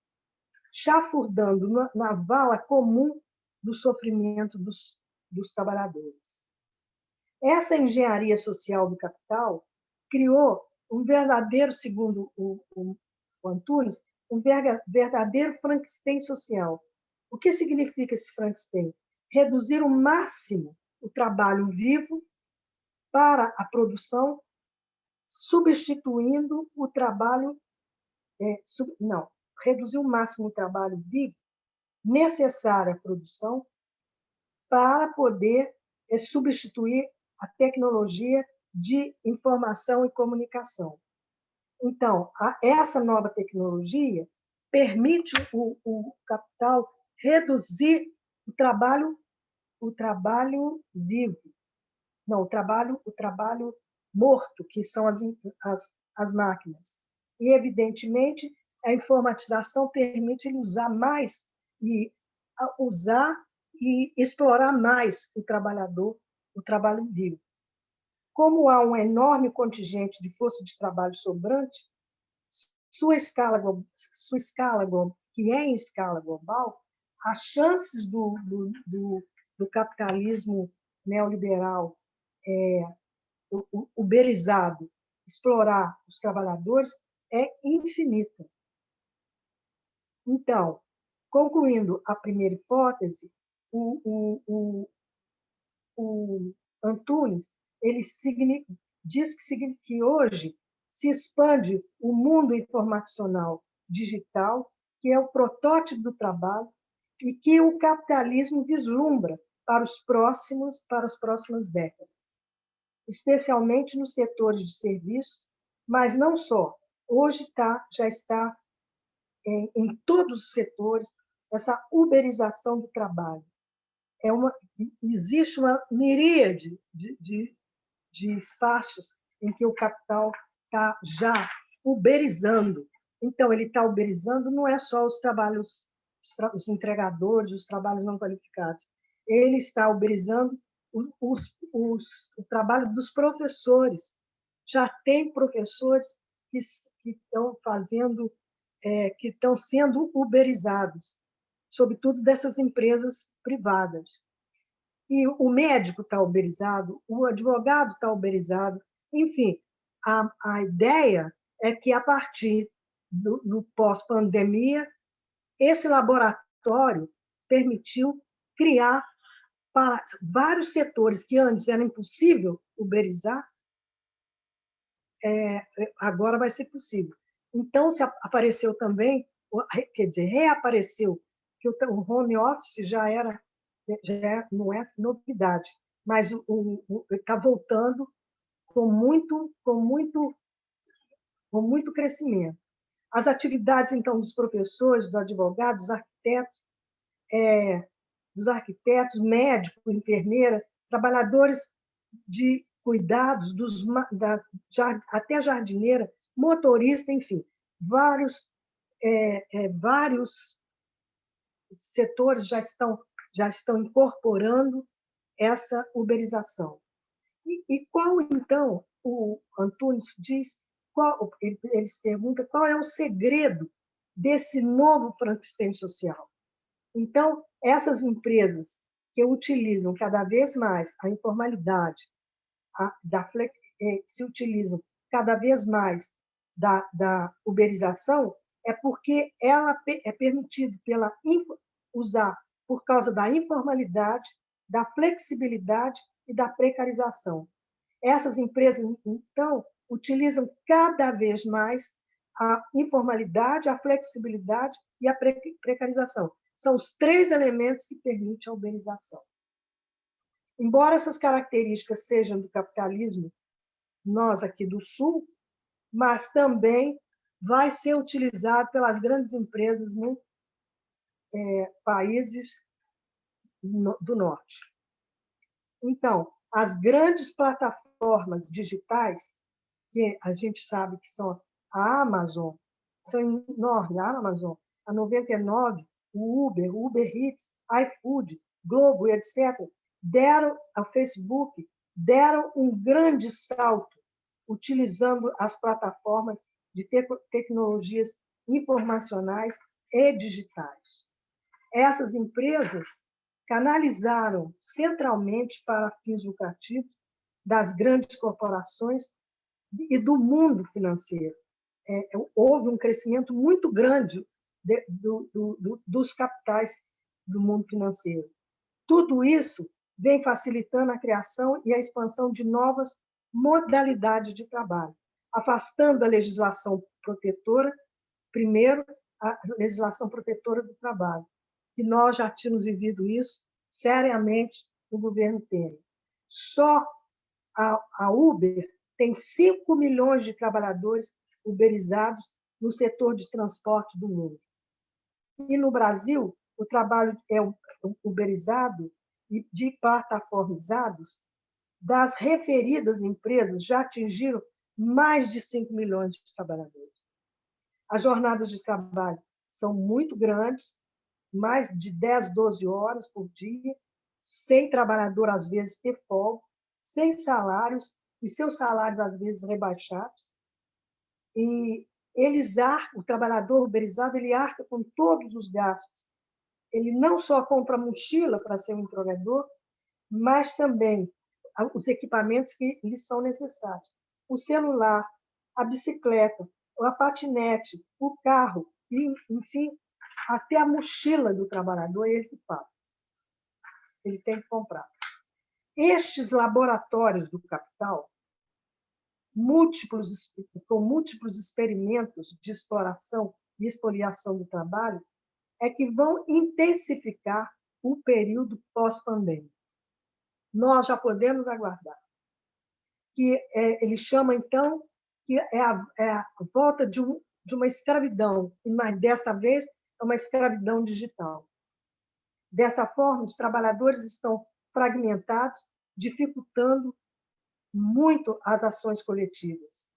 chafurdando na vala comum do sofrimento dos trabalhadores. Essa engenharia social do capital criou um verdadeiro, segundo o Antunes, um verdadeiro Frankenstein social. O que significa esse Frankenstein? Reduzir ao máximo o trabalho vivo para a produção, substituindo o trabalho... reduzir ao máximo o trabalho vivo necessário à produção para poder substituir a tecnologia de informação e comunicação. Então, essa nova tecnologia permite o capital reduzir o trabalho vivo, não, o trabalho morto, que são as máquinas. E, evidentemente, a informatização permite ele usar mais e explorar mais o trabalhador, o trabalho livre. Como há um enorme contingente de força de trabalho sobrante, sua escala, que é em escala global, as chances do capitalismo neoliberal uberizado explorar os trabalhadores é infinita. Então, concluindo a primeira hipótese, o Antunes ele diz que hoje se expande o mundo informacional digital, que é o protótipo do trabalho, e que o capitalismo vislumbra para as próximas décadas, especialmente nos setores de serviços, mas não só. Hoje já está em todos os setores essa uberização do trabalho. Existe uma miríade de espaços em que o capital está já uberizando. Então, ele está uberizando não é só os trabalhos, os entregadores, os trabalhos não qualificados. Ele está uberizando o trabalho dos professores. Já tem professores que estão fazendo, que estão sendo uberizados, sobretudo dessas empresas privadas. E o médico está uberizado, o advogado está uberizado. Enfim, a ideia é que, a partir do pós-pandemia, esse laboratório permitiu criar para vários setores que antes era impossível uberizar, agora vai ser possível. Então, se apareceu também, quer dizer, reapareceu, que o home office já não é novidade, mas está voltando com muito crescimento. As atividades, então, dos professores, dos advogados, dos arquitetos, médicos, enfermeira, trabalhadores de cuidados, até jardineira, motorista, enfim, vários setores já estão incorporando essa uberização. E qual, então, o Antunes diz, eles perguntam qual é o segredo desse novo Frankenstein social. Então, essas empresas que utilizam cada vez mais a informalidade, se utilizam cada vez mais da uberização, é porque ela é permitido usar por causa da informalidade, da flexibilidade e da precarização. Essas empresas, então, utilizam cada vez mais a informalidade, a flexibilidade e a precarização. São os três elementos que permitem a uberização. Embora essas características sejam do capitalismo, nós aqui do Sul, mas também vai ser utilizado pelas grandes empresas nos países do Norte. Então, as grandes plataformas digitais, que a gente sabe que são a Amazon, são enormes, a Amazon, a 99, o Uber Eats, iFood, Globo, etc., deram ao Facebook, deram um grande salto utilizando as plataformas de tecnologias informacionais e digitais. Essas empresas canalizaram centralmente para fins lucrativos das grandes corporações e do mundo financeiro. Houve um crescimento muito grande dos capitais do mundo financeiro. Tudo isso vem facilitando a criação e a expansão de novas modalidades de trabalho, afastando a legislação protetora, primeiro, a legislação protetora do trabalho, que nós já tínhamos vivido isso seriamente no governo Temer. Só a Uber tem 5 milhões de trabalhadores uberizados no setor de transporte do mundo. E no Brasil, o trabalho é uberizado e de plataformizados das referidas empresas já atingiram mais de 5 milhões de trabalhadores. As jornadas de trabalho são muito grandes, mais de 10, 12 horas por dia, sem trabalhador, às vezes, ter folga, sem salários, e seus salários, às vezes, rebaixados. E o trabalhador uberizado, ele arca com todos os gastos. Ele não só compra mochila para ser um entregador, mas também os equipamentos que lhes são necessários. O celular, a bicicleta, a patinete, o carro, e, enfim, até a mochila do trabalhador é ele que paga. Ele tem que comprar. Estes laboratórios do capital, com múltiplos experimentos de exploração e expoliação do trabalho, é que vão intensificar o período pós-pandêmico. Nós já podemos aguardar. Ele chama, então, que é a volta de uma escravidão, mas desta vez é uma escravidão digital. Dessa forma, os trabalhadores estão fragmentados, dificultando muito as ações coletivas.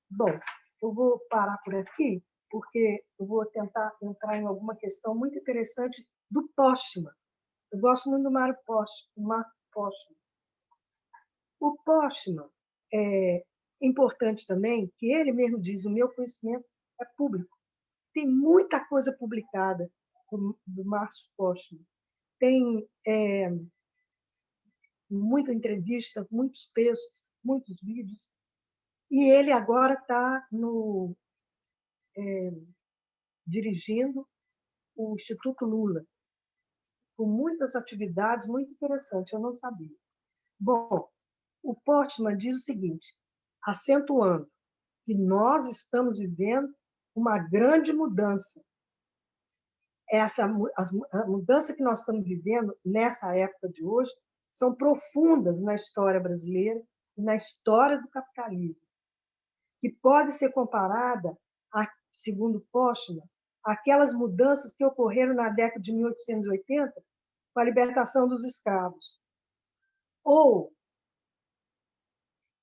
Bom, eu vou parar por aqui, porque eu vou tentar entrar em alguma questão muito interessante do Postman. Eu gosto muito do Mark Postman. O Postman é importante também, que ele mesmo diz, o meu conhecimento é público. Tem muita coisa publicada do Mark Postman. Tem muita entrevista, muitos textos, muitos vídeos. E ele agora está dirigindo o Instituto Lula, com muitas atividades muito interessantes, eu não sabia. Bom, o Postman diz o seguinte, acentuando que nós estamos vivendo uma grande mudança. A mudança que nós estamos vivendo nessa época de hoje são profundas na história brasileira e na história do capitalismo, que pode ser comparada, segundo Postman, àquelas mudanças que ocorreram na década de 1880 com a libertação dos escravos, ou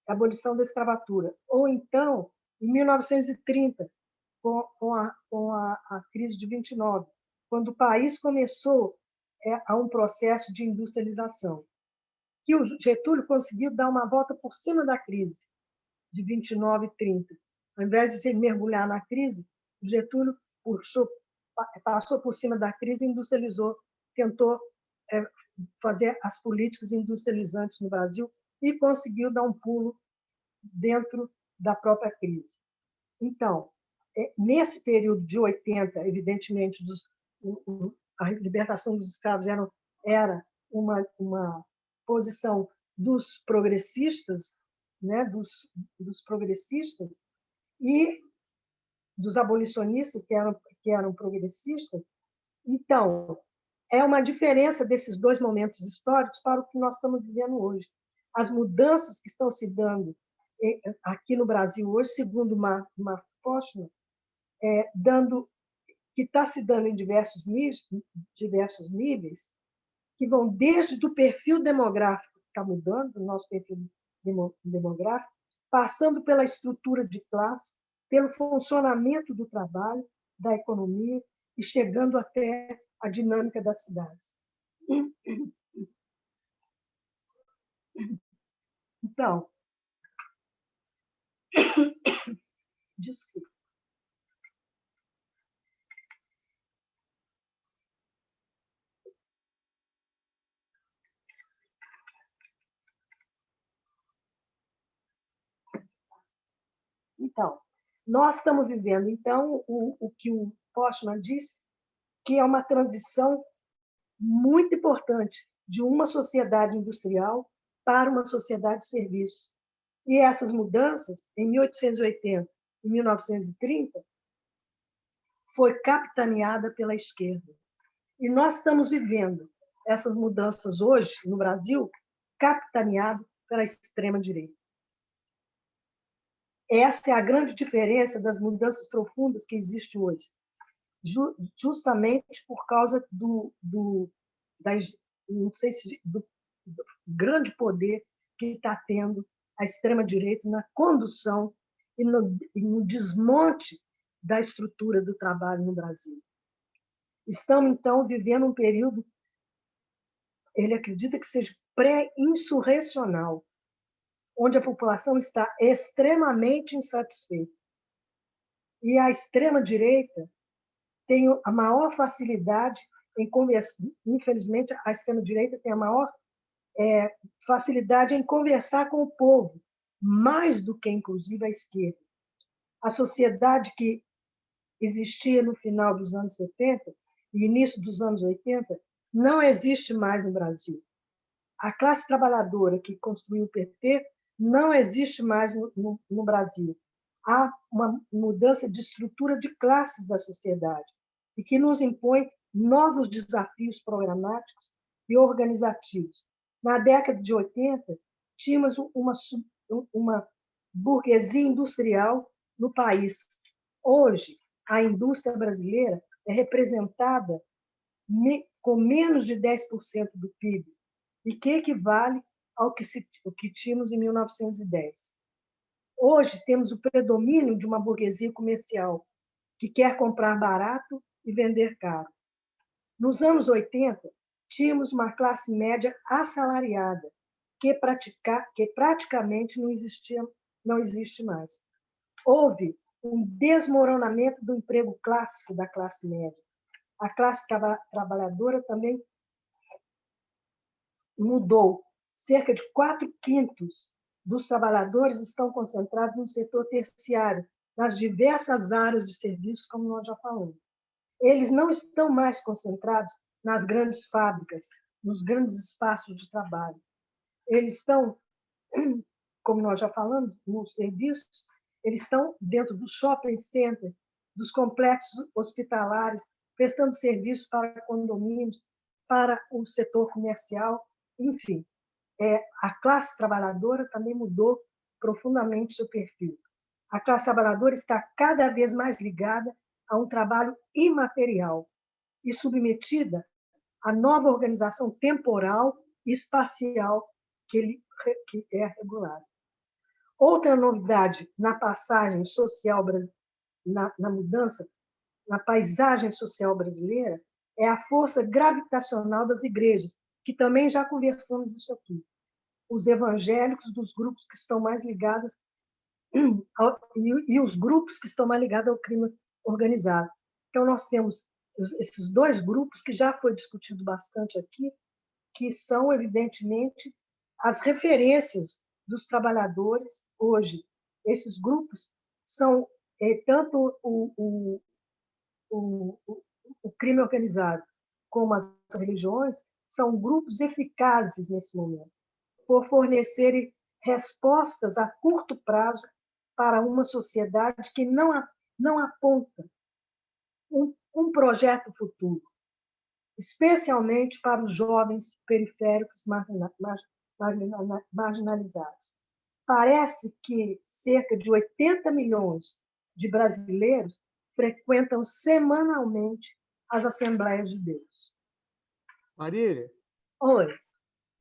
a abolição da escravatura, ou então, em 1930, com a crise de 29, quando o país começou a um processo de industrialização, que o Getúlio conseguiu dar uma volta por cima da crise de 29 e 30. Ao invés de mergulhar na crise, o Getúlio passou por cima da crise e industrializou, tentou fazer as políticas industrializantes no Brasil e conseguiu dar um pulo dentro da própria crise. Então, nesse período de 80, evidentemente, a libertação dos escravos era uma posição dos progressistas, né, dos progressistas e dos abolicionistas, que eram progressistas. Então, é uma diferença desses dois momentos históricos para o que nós estamos vivendo hoje. As mudanças que estão se dando aqui no Brasil hoje, segundo Mark Postman, que está se dando em diversos níveis, que vão desde o perfil demográfico, que está mudando, o nosso perfil demográfico, passando pela estrutura de classe, pelo funcionamento do trabalho, da economia, e chegando até a dinâmica das cidades. Então, desculpa. Então, nós estamos vivendo, então, o que o Postman diz, que é uma transição muito importante de uma sociedade industrial para uma sociedade de serviços. E essas mudanças, em 1880 e 1930, foi capitaneada pela esquerda. E nós estamos vivendo essas mudanças hoje, no Brasil, capitaneado pela extrema-direita. Essa é a grande diferença das mudanças profundas que existem hoje, justamente por causa não sei se grande poder que está tendo a extrema-direita na condução e no desmonte da estrutura do trabalho no Brasil. Estamos, então, vivendo um período, ele acredita que seja pré-insurrecional, onde a população está extremamente insatisfeita. E a extrema-direita tem a maior facilidade em conversar. Infelizmente, a extrema-direita tem a maior facilidade em conversar com o povo, mais do que, inclusive, a esquerda. A sociedade que existia no final dos anos 70 e início dos anos 80 não existe mais no Brasil. A classe trabalhadora que construiu o PT não existe mais no Brasil. Há uma mudança de estrutura de classes da sociedade e que nos impõe novos desafios programáticos e organizativos. Na década de 80, tínhamos uma burguesia industrial no país. Hoje, a indústria brasileira é representada com menos de 10% do PIB, e que equivale ao que tínhamos em 1910. Hoje, temos o predomínio de uma burguesia comercial que quer comprar barato e vender caro. Nos anos 80, tínhamos uma classe média assalariada, que praticamente não existe mais. Houve um desmoronamento do emprego clássico da classe média. A classe trabalhadora também mudou. Cerca de 4/5 dos trabalhadores estão concentrados no setor terciário, nas diversas áreas de serviços, como nós já falamos. Eles não estão mais concentrados nas grandes fábricas, nos grandes espaços de trabalho. Eles estão, como nós já falamos, nos serviços, eles estão dentro do shopping center, dos complexos hospitalares, prestando serviços para condomínios, para o setor comercial, enfim. A classe trabalhadora também mudou profundamente seu perfil. A classe trabalhadora está cada vez mais ligada a um trabalho imaterial e submetida à nova organização temporal e espacial que é regulada. Outra novidade na passagem social, na mudança, na paisagem social brasileira, é a força gravitacional das igrejas, que também já conversamos isso aqui. Os evangélicos dos grupos que estão mais ligados e os grupos que estão mais ligados ao crime organizado. Então, nós temos esses dois grupos que já foi discutido bastante aqui, que são, evidentemente, as referências dos trabalhadores hoje. Esses grupos são tanto o crime organizado como as religiões, são grupos eficazes nesse momento, por fornecerem respostas a curto prazo para uma sociedade que não aponta um projeto futuro, especialmente para os jovens periféricos marginalizados. Parece que cerca de 80 milhões de brasileiros frequentam semanalmente as Assembleias de Deus. Marília, Oi.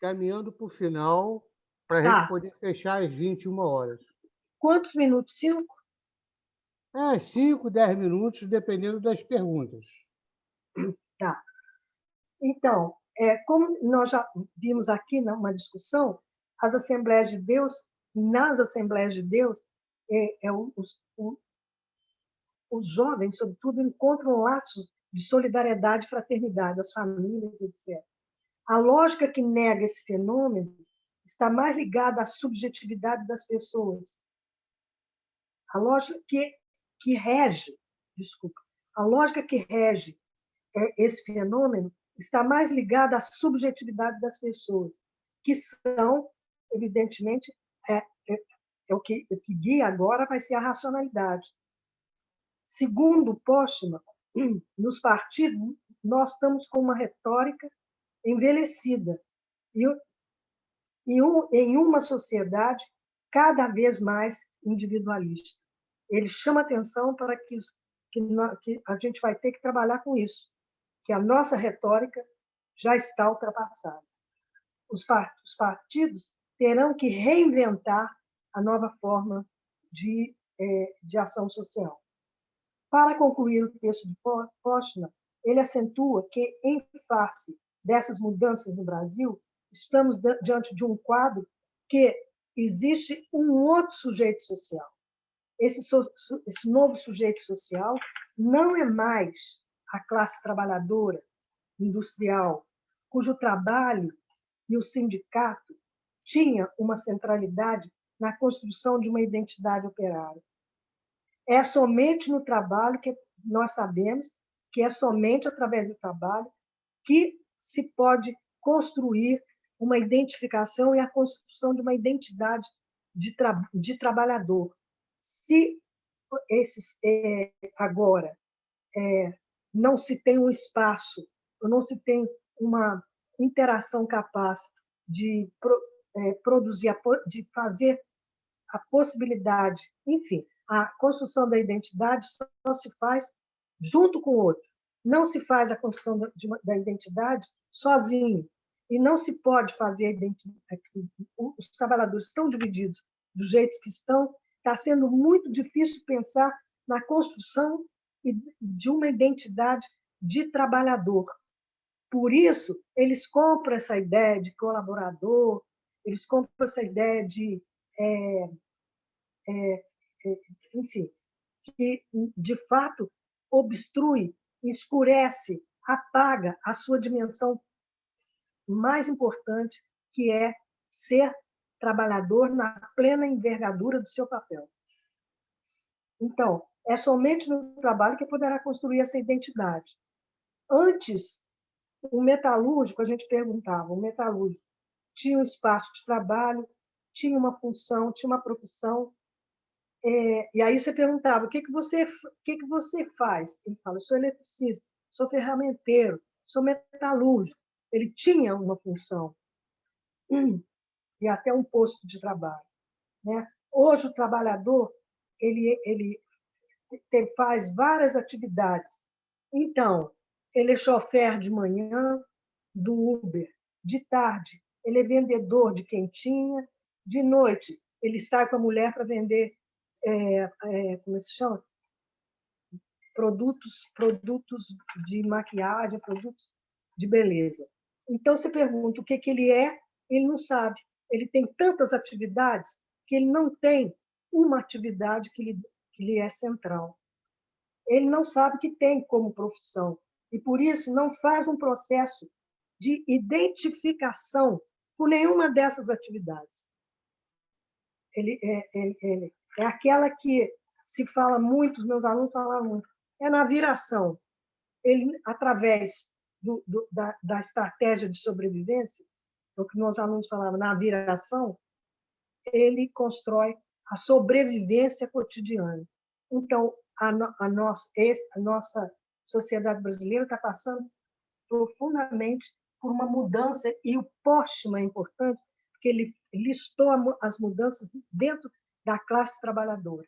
caminhando para o final, para a gente poder fechar às 21 horas. Quantos minutos? 5? 5, 10 minutos, dependendo das perguntas. Tá. Então, como nós já vimos aqui numa discussão, as Assembleias de Deus, nas Assembleias de Deus, os jovens, sobretudo, encontram laços de solidariedade e fraternidade, as famílias, etc. A lógica que nega esse fenômeno está mais ligada à subjetividade das pessoas. A lógica que rege, a lógica que rege esse fenômeno está mais ligada à subjetividade das pessoas, que são, evidentemente, o que guia agora vai ser a racionalidade. Segundo Postman, nos partidos, nós estamos com uma retórica envelhecida em uma sociedade cada vez mais individualista. Ele chama atenção para que a gente vai ter que trabalhar com isso, que a nossa retórica já está ultrapassada. os partidos terão que reinventar a nova forma de ação social. Para concluir o texto de Postman, ele acentua que, em face dessas mudanças no Brasil, estamos diante de um quadro que existe um outro sujeito social. Esse novo sujeito social não é mais a classe trabalhadora, industrial, cujo trabalho e o sindicato tinha uma centralidade na construção de uma identidade operária. É somente no trabalho que nós sabemos que é somente através do trabalho que se pode construir uma identificação e a construção de uma identidade de trabalhador. Se agora não se tem um espaço, ou não se tem uma interação capaz de produzir, de fazer a possibilidade, enfim, a construção da identidade só se faz junto com o outro. Não se faz a construção da identidade sozinho. E não se pode fazer a identidade. Os trabalhadores estão divididos do jeito que estão. Está sendo muito difícil pensar na construção de uma identidade de trabalhador. Por isso, eles compram essa ideia de colaborador, eles compram essa ideia de enfim, que, de fato, obstrui, escurece, apaga a sua dimensão mais importante, que é ser trabalhador na plena envergadura do seu papel. Então, é somente no trabalho que poderá construir essa identidade. Antes, o metalúrgico, a gente perguntava, o metalúrgico tinha um espaço de trabalho, tinha uma função, tinha uma profissão. E aí você perguntava, o que você faz? Ele fala, eu sou eletricista, sou ferramenteiro, sou metalúrgico. Ele tinha uma função e até um posto de trabalho. Né? Hoje, o trabalhador ele faz várias atividades. Então, ele é chofer de manhã, do Uber, de tarde, ele é vendedor de quentinha, de noite, ele sai com a mulher para vender como se chama? Produtos de maquiagem, produtos de beleza. Então, você pergunta o que ele é, ele não sabe. Ele tem tantas atividades que ele não tem uma atividade que lhe é central. Ele não sabe que tem como profissão. E, por isso, não faz um processo de identificação com nenhuma dessas atividades. Ele é aquela que se fala muito, os meus alunos falam muito, é na viração. Ele, através da estratégia de sobrevivência, o que meus alunos falavam, na viração, ele constrói a sobrevivência cotidiana. Então, a nossa sociedade brasileira está passando profundamente por uma mudança, e o Postman é importante, porque ele listou as mudanças dentro da classe trabalhadora.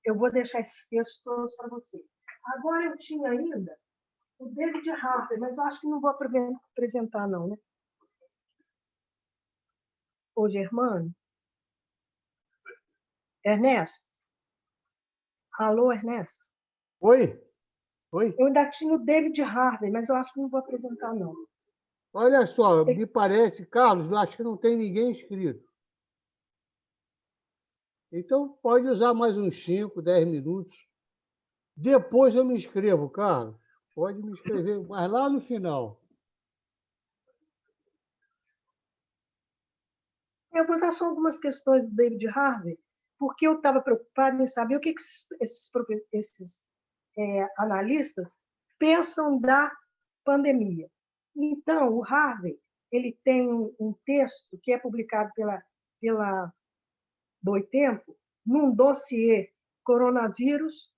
Eu vou deixar esses textos todos para você. Agora, eu tinha ainda o David Harper, mas eu acho que não vou apresentar, não, né? Ô, Germano? Ernesto? Alô, Ernesto? Oi? Oi? Eu ainda tinha o David Harvey, mas eu acho que não vou apresentar, não. Olha só, me parece, Carlos, eu acho que não tem ninguém inscrito. Então, pode usar mais uns 5, 10 minutos. Depois eu me inscrevo, Carlos. Pode me inscrever, mas lá no final. Eu vou dar só algumas questões do David Harvey, porque eu estava preocupada em saber o que esses analistas pensam da pandemia. Então, o Harvey ele tem um texto que é publicado pela Boitempo, num dossiê coronavírus,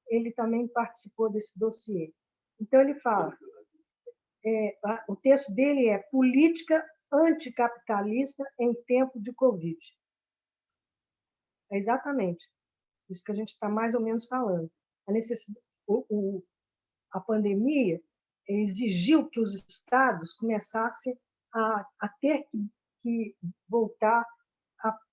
ele também participou desse dossiê. Então, ele fala, o texto dele é Política Anticapitalista em Tempo de Covid. É exatamente isso que a gente está mais ou menos falando. A pandemia exigiu que os estados começassem a ter que voltar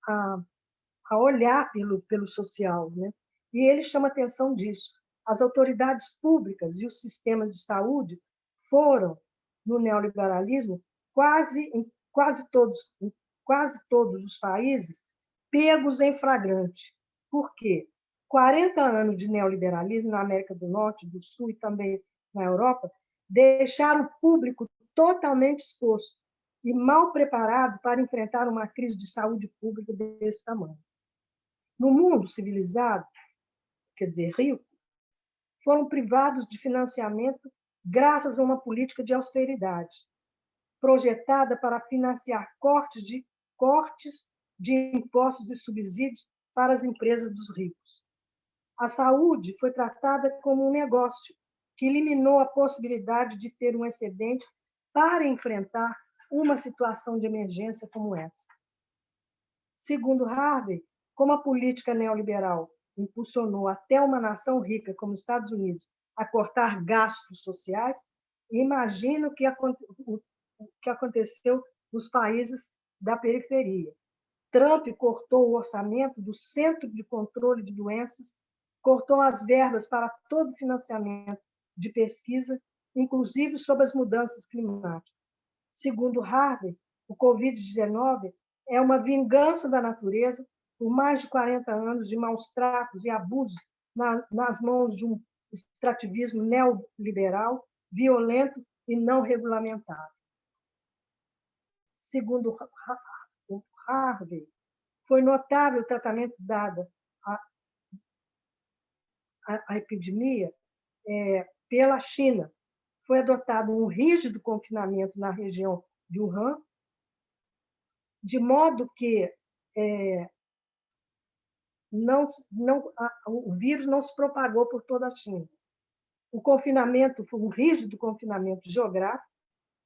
a olhar pelo social, né? E ele chama atenção disso. As autoridades públicas e os sistemas de saúde foram, no neoliberalismo, em quase todos os países, pegos em flagrante. Por quê? 40 anos de neoliberalismo na América do Norte, do Sul e também na Europa deixaram o público totalmente exposto e mal preparado para enfrentar uma crise de saúde pública desse tamanho. No mundo civilizado, quer dizer, rico, foram privados de financiamento graças a uma política de austeridade, projetada para financiar cortes de impostos e subsídios para as empresas dos ricos. A saúde foi tratada como um negócio que eliminou a possibilidade de ter um excedente para enfrentar uma situação de emergência como essa. Segundo Harvey, como a política neoliberal impulsionou até uma nação rica como os Estados Unidos a cortar gastos sociais, imagina o que aconteceu nos países da periferia. Trump cortou o orçamento do Centro de Controle de Doenças, cortou as verbas para todo o financiamento de pesquisa, inclusive sobre as mudanças climáticas. Segundo Harvey, o Covid-19 é uma vingança da natureza por mais de 40 anos de maus tratos e abusos nas mãos de um extrativismo neoliberal, violento e não regulamentado. Segundo Harvey, foi notável o tratamento dado à epidemia pela China. Foi adotado um rígido confinamento na região de Wuhan, de modo que o vírus não se propagou por toda a China. O confinamento foi um rígido confinamento geográfico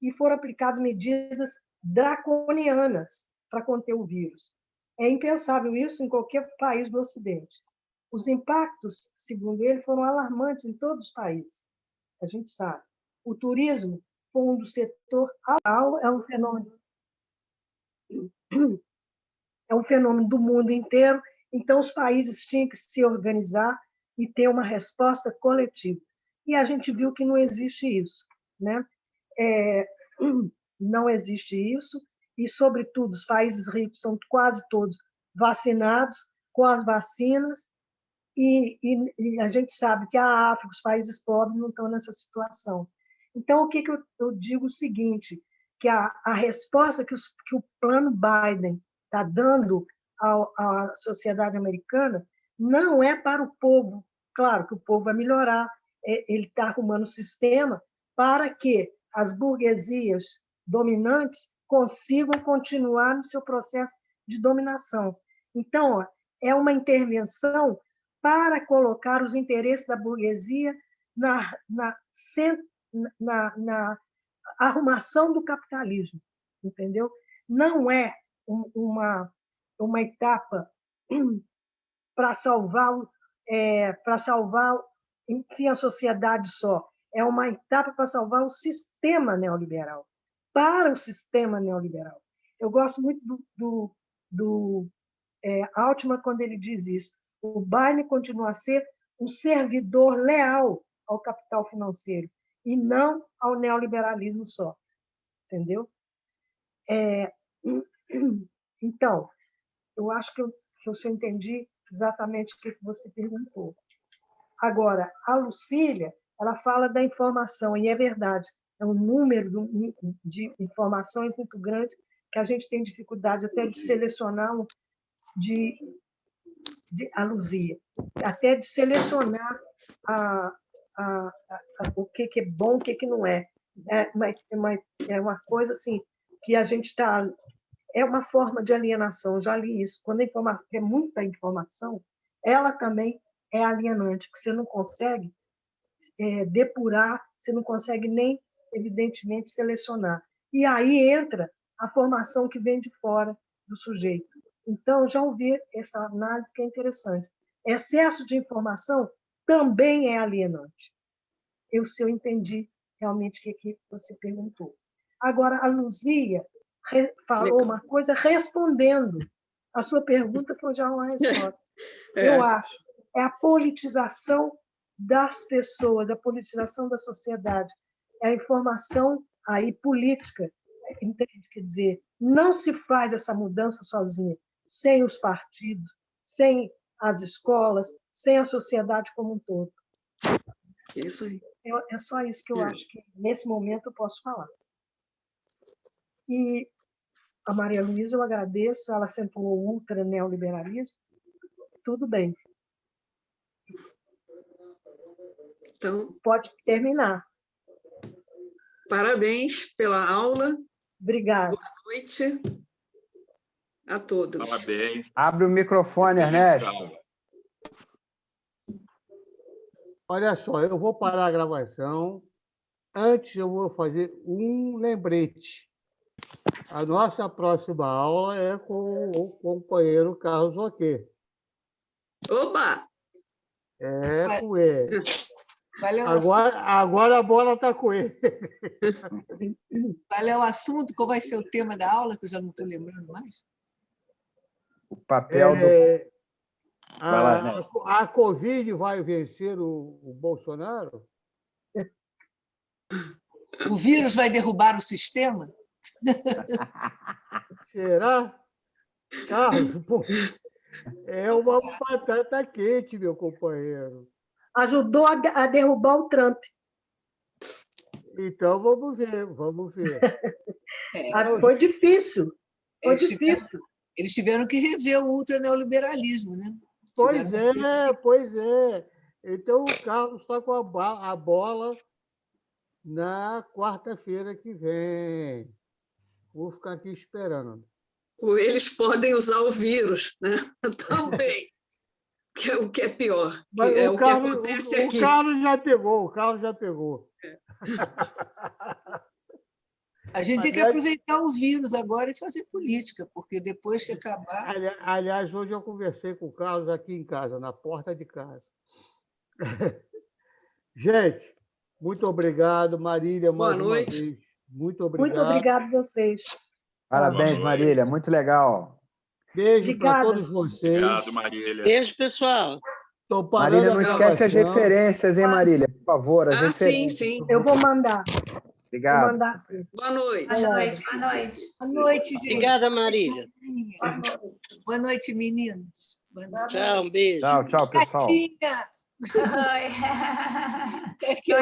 e foram aplicadas medidas draconianas para conter o vírus. É impensável isso em qualquer país do Ocidente. Os impactos, segundo ele, foram alarmantes em todos os países. A gente sabe. O turismo foi um do setor é um fenômeno do mundo inteiro, então os países tinham que se organizar e ter uma resposta coletiva. E a gente viu que não existe isso, né? Não existe isso, e, sobretudo, os países ricos são quase todos vacinados com as vacinas, e a gente sabe que a África, os países pobres, não estão nessa situação. Então, o que eu digo o seguinte, que a resposta que o plano Biden está dando à sociedade americana não é para o povo. Claro que o povo vai melhorar, ele está arrumando um sistema para que as burguesias dominantes consigam continuar no seu processo de dominação. Então, é uma intervenção para colocar os interesses da burguesia na arrumação do capitalismo, entendeu? Não é uma etapa para salvar, enfim, a sociedade só. É uma etapa para salvar o sistema neoliberal, para o sistema neoliberal. Eu gosto muito do Altman quando ele diz isso. O Biden continua a ser um servidor leal ao capital financeiro e não ao neoliberalismo só, entendeu? Então, eu acho que eu entendi exatamente o que você perguntou. Agora, a Lucília, ela fala da informação, e é verdade, é um número de informações muito grande que a gente tem dificuldade até de selecionar a Luzia, até de selecionar o que é bom, o que não é. É uma coisa assim que a gente está... É uma forma de alienação, já li isso. Quando a informação é muita informação, ela também é alienante, porque você não consegue depurar, você não consegue nem, evidentemente, selecionar. E aí entra a formação que vem de fora do sujeito. Então, já ouvi essa análise que é interessante. Excesso de informação também é alienante. Se eu entendi realmente o que você perguntou. Agora, a Luzia falou uma coisa respondendo. A sua pergunta foi já uma resposta. Eu acho, é a politização das pessoas, a politização da sociedade, é a informação aí política, entende? Quer dizer, não se faz essa mudança sozinha, sem os partidos, sem as escolas, sem a sociedade como um todo. Isso aí. É só isso que eu acho que, nesse momento, eu posso falar. E a Maria Luísa, eu agradeço, ela acentuou o ultra-neoliberalismo, tudo bem. Então, pode terminar. Parabéns pela aula. Obrigada. Boa noite a todos. Parabéns. Abre o microfone, Ernesto. Olha só, eu vou parar a gravação. Antes, eu vou fazer um lembrete. A nossa próxima aula é com o companheiro Carlos Roquet. Oba! É com ele. Agora a bola está com ele. qual é o assunto? Qual vai ser o tema da aula, que eu já não estou lembrando mais? O papel do... Vai lá, Ernesto. A Covid vai vencer o Bolsonaro? O vírus vai derrubar o sistema? Será? Carlos, pô, é uma batata quente, meu companheiro. Ajudou a derrubar o Trump. Então, vamos ver, vamos ver. Foi difícil. Foi difícil. Eles tiveram que rever o ultraneoliberalismo, né? Pois é. Então, o Carlos está com a bola na quarta-feira que vem. Vou ficar aqui esperando. Ou eles podem usar o vírus, né? Também. Que é o que é pior. Mas é o que acontece aqui. O Carlos já pegou. A gente tem que aproveitar o vírus agora e fazer política, porque depois que acabar... Aliás, hoje eu conversei com o Carlos aqui em casa, na porta de casa. Gente, muito obrigado, Marília, mais uma vez. Muito obrigado. Muito obrigado a vocês. Parabéns, Marília, muito legal. Beijo para todos vocês. Obrigado, Marília. Beijo, pessoal. Marília, não esquece as referências, hein, Marília? Por favor, as referências. Sim. Eu vou mandar. Obrigado. Vou mandar, sim. Boa noite. Boa noite. Boa noite, gente. Obrigada, Marília. Boa noite, meninas. Boa noite. Tchau, um beijo. Tchau, pessoal. Catinha! Oi. É que eu...